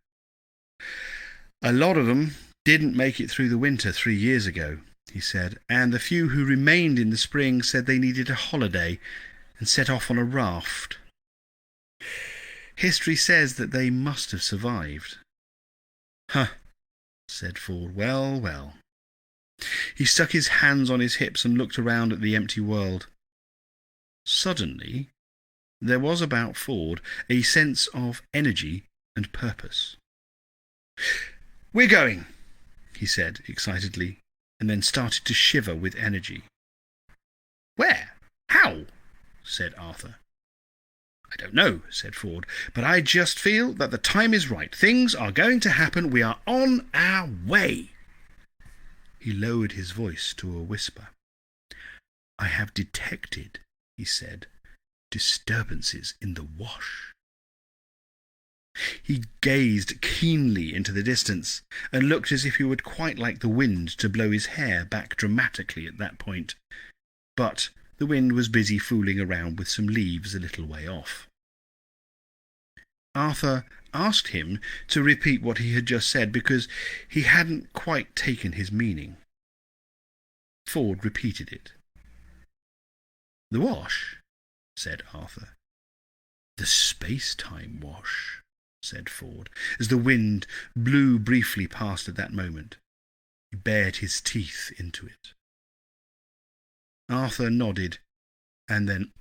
"A lot of them didn't make it through the winter 3 years ago," he said, "and the few who remained in the spring said they needed a holiday and set off on a raft. History says that they must have survived." "Huh," said Ford. Well. He stuck his hands on his hips and looked around at the empty world. Suddenly, there was about Ford a sense of energy and purpose. "We're going," he said excitedly, and then started to shiver with energy. "Where? How?" said Arthur. "I don't know," said Ford, "but I just feel that the time is right. Things are going to happen. We are on our way." He lowered his voice to a whisper. "I have detected," he said, "disturbances in the wash." He gazed keenly into the distance and looked as if he would quite like the wind to blow his hair back dramatically at that point. But the wind was busy fooling around with some leaves a little way off. Arthur asked him to repeat what he had just said because he hadn't quite taken his meaning. Ford repeated it. "The wash?" said Arthur. "The space-time wash," said Ford, as the wind blew briefly past at that moment. He bared his teeth into it. Arthur nodded and then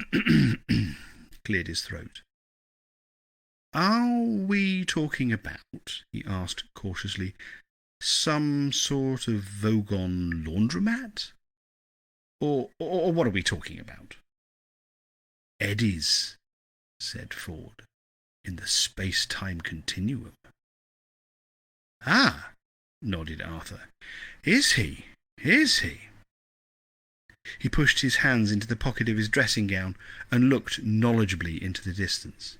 cleared his throat. "Are we talking about," he asked cautiously, "some sort of Vogon laundromat? Or what are we talking about?" "Eddies," said Ford, "in the space-time continuum." "Ah," nodded Arthur. Is he? He pushed his hands into the pocket of his dressing gown and looked knowledgeably into the distance.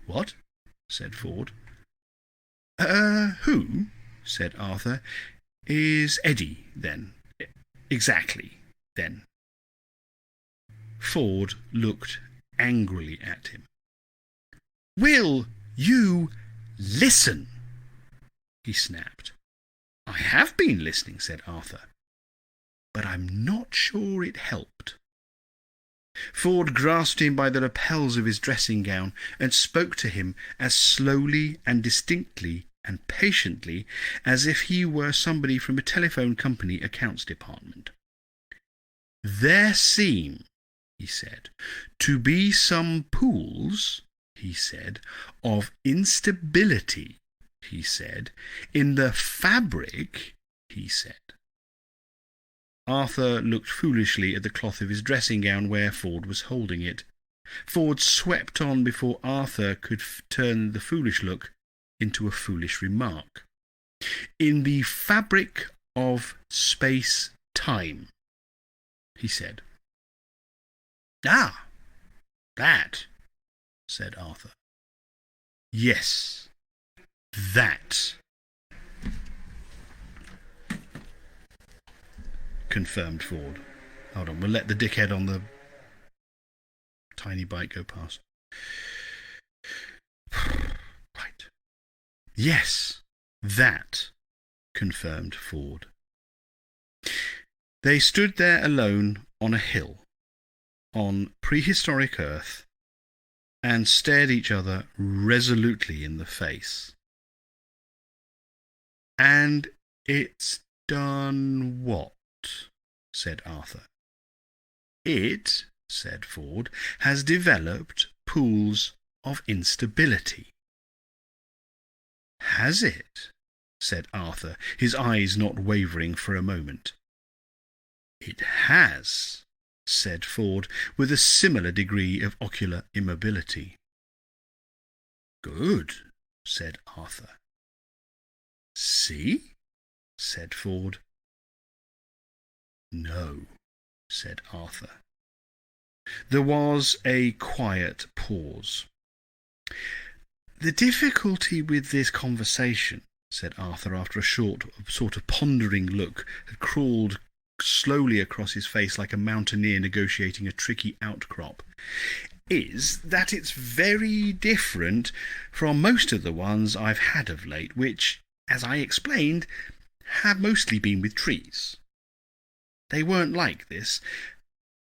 "What?" said Ford. Who," said Arthur, "is Eddie, then? Exactly, then." Ford looked angrily at him. "Will you listen?" he snapped. "I have been listening," said Arthur, "but I'm not sure it helped." Ford grasped him by the lapels of his dressing gown and spoke to him as slowly and distinctly and patiently as if he were somebody from a telephone company accounts department. "There seem," he said, "to be some pools," he said, "of instability," he said, "in the fabric," he said. Arthur looked foolishly at the cloth of his dressing gown where Ford was holding it. Ford swept on before Arthur could turn the foolish look into a foolish remark. "In the fabric of space-time," he said. "Ah, that," said Arthur. "Yes, that," confirmed Ford. Hold on, we'll let the dickhead on the tiny bike go past. Right. "Yes, that," confirmed Ford. They stood there alone on a hill, on prehistoric Earth, and stared each other resolutely in the face. "And it's done what?" said Arthur. "It," said Ford, "has developed pools of instability." "Has it?" said Arthur, his eyes not wavering for a moment. "It has," said Ford, with a similar degree of ocular immobility. "Good," said Arthur. "See?" said Ford. "No," said Arthur. There was a quiet pause. "The difficulty with this conversation," said Arthur, after a short, sort of pondering look had crawled slowly across his face like a mountaineer negotiating a tricky outcrop, "is that it's very different from most of the ones I've had of late, which, as I explained, have mostly been with trees. They weren't like this,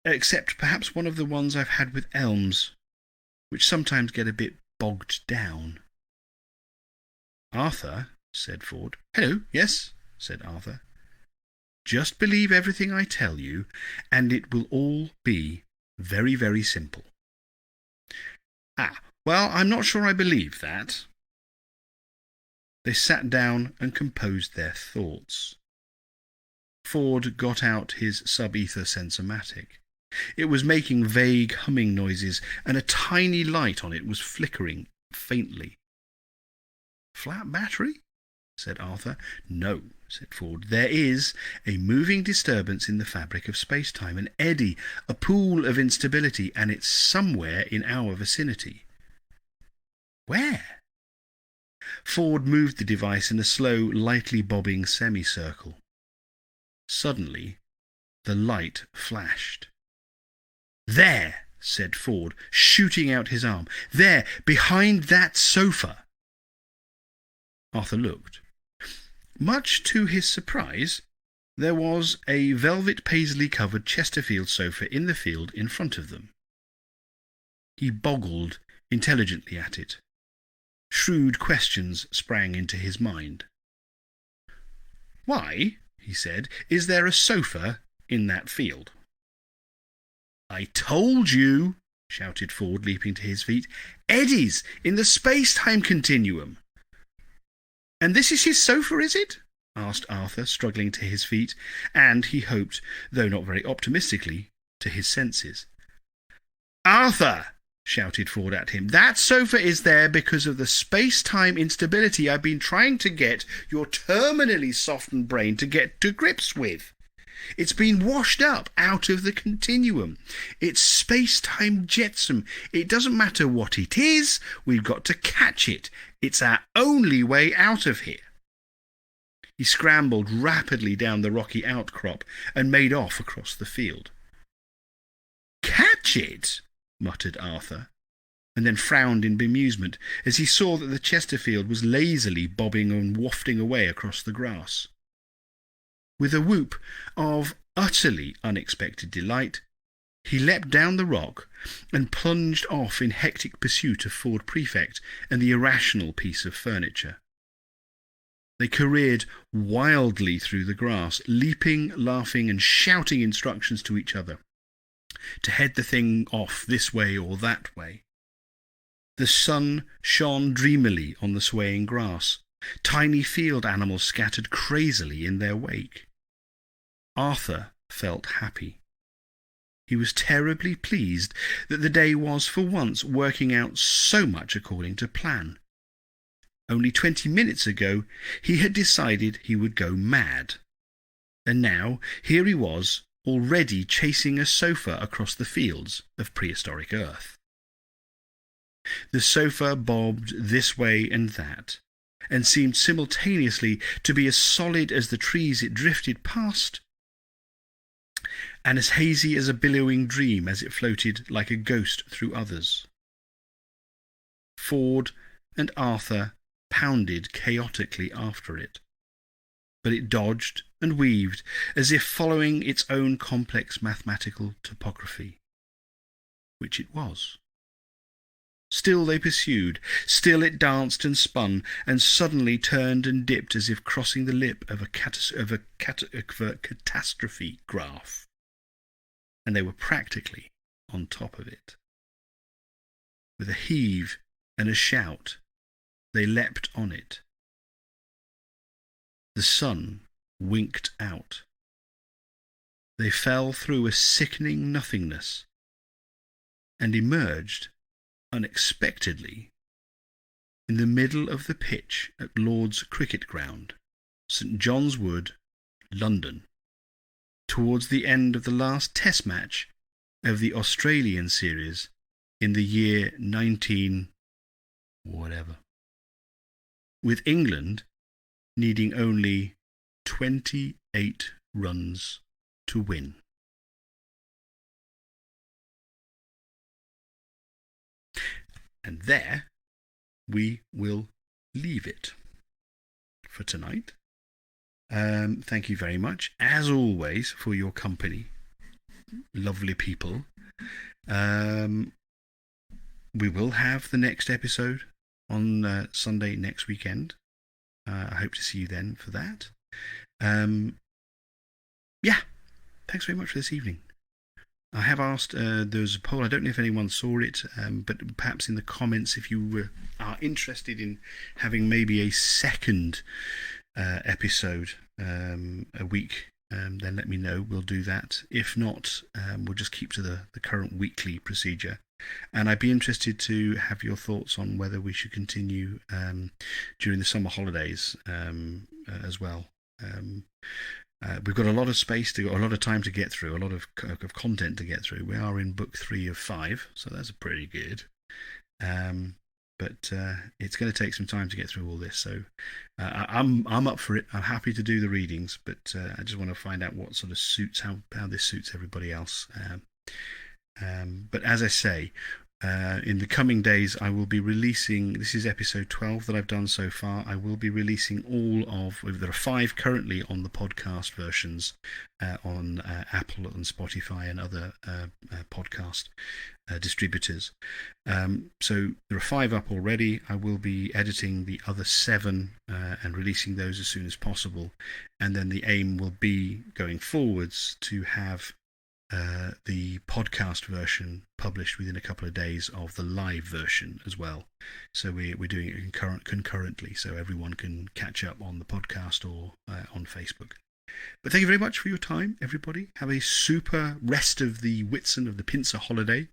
except perhaps one of the ones I've had with elms, which sometimes get a bit bogged down." "Arthur," said Ford. "Hello, yes," said Arthur. "Just believe everything I tell you, and it will all be very, very simple." "Ah, well, I'm not sure I believe that." They sat down and composed their thoughts. Ford got out his sub-ether sensormatic. It was making vague humming noises, and a tiny light on it was flickering faintly. "Flat battery?" said Arthur. "No," said Ford. "There is a moving disturbance in the fabric of space-time, an eddy, a pool of instability, and it's somewhere in our vicinity." "Where?" Ford moved the device in a slow, lightly bobbing semicircle. Suddenly, the light flashed. "There," said Ford, shooting out his arm. "There, behind that sofa." Arthur looked. Much to his surprise, there was a velvet paisley-covered Chesterfield sofa in the field in front of them. He boggled intelligently at it. Shrewd questions sprang into his mind. "Why," he said, "is there a sofa in that field?" "I told you," shouted Ford, leaping to his feet. "Eddies in the space-time continuum." "And this is his sofa, is it?" asked Arthur, struggling to his feet, and, he hoped, though not very optimistically, to his senses. "Arthur!" shouted Ford at him. "That sofa is there because of the space-time instability I've been trying to get your terminally softened brain to get to grips with. It's been washed up out of the continuum. It's space-time jetsam. It doesn't matter what it is, we've got to catch it. It's our only way out of here." He scrambled rapidly down the rocky outcrop and made off across the field. "Catch it?" muttered Arthur, and then frowned in bemusement as he saw that the Chesterfield was lazily bobbing and wafting away across the grass. With a whoop of utterly unexpected delight, he leapt down the rock and plunged off in hectic pursuit of Ford Prefect and the irrational piece of furniture. They careered wildly through the grass, leaping, laughing, and shouting instructions to each other to head the thing off this way or that way. The sun shone dreamily on the swaying grass. Tiny field animals scattered crazily in their wake. Arthur felt happy. He was terribly pleased that the day was, for once, working out so much according to plan. Only 20 minutes ago, he had decided he would go mad. And now, here he was, already chasing a sofa across the fields of prehistoric Earth. The sofa bobbed this way and that, and seemed simultaneously to be as solid as the trees it drifted past, and as hazy as a billowing dream as it floated like a ghost through others. Ford and Arthur pounded chaotically after it, but it dodged and weaved as if following its own complex mathematical topography, which it was. Still they pursued, still it danced and spun, and suddenly turned and dipped as if crossing the lip of a catastrophe graph, and they were practically on top of it. With a heave and a shout, they leapt on it. The sun winked out. They fell through a sickening nothingness and emerged, unexpectedly, in the middle of the pitch at Lord's Cricket Ground, St. John's Wood, London, towards the end of the last Test match of the Australian series in the year 19 whatever, with England needing only 28 runs to win. And there we will leave it for tonight. Thank you very much, as always, for your company, lovely people. We will have the next episode on Sunday next weekend. I hope to see you then for that. Yeah, thanks very much for this evening. I have asked, there's a poll, I don't know if anyone saw it, but perhaps in the comments, if you are interested in having maybe a second episode a week, then let me know. We'll do that. If not, we'll just keep to the current weekly procedure. And I'd be interested to have your thoughts on whether we should continue during the summer holidays as well. We've got a lot of space, a lot of time to get through, a lot of content to get through. We are in book 3 of 5, so that's pretty good. But it's going to take some time to get through all this. So I'm up for it. I'm happy to do the readings, but I just want to find out what sort of suits how this suits everybody else. But as I say, in the coming days, I will be releasing, this is episode 12 that I've done so far. I will be releasing there are 5 currently on the podcast versions on Apple and Spotify and other podcast distributors. So there are 5 up already. I will be editing the other 7 and releasing those as soon as possible. And then the aim will be, going forwards, to have the podcast version published within a couple of days of the live version as well. So we're doing it concurrently, so everyone can catch up on the podcast or on Facebook. But thank you very much for your time, everybody. Have a super rest of the Whitsun of the Pincer holiday,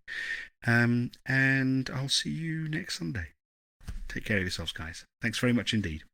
and I'll see you next Sunday. Take care of yourselves, guys. Thanks very much indeed.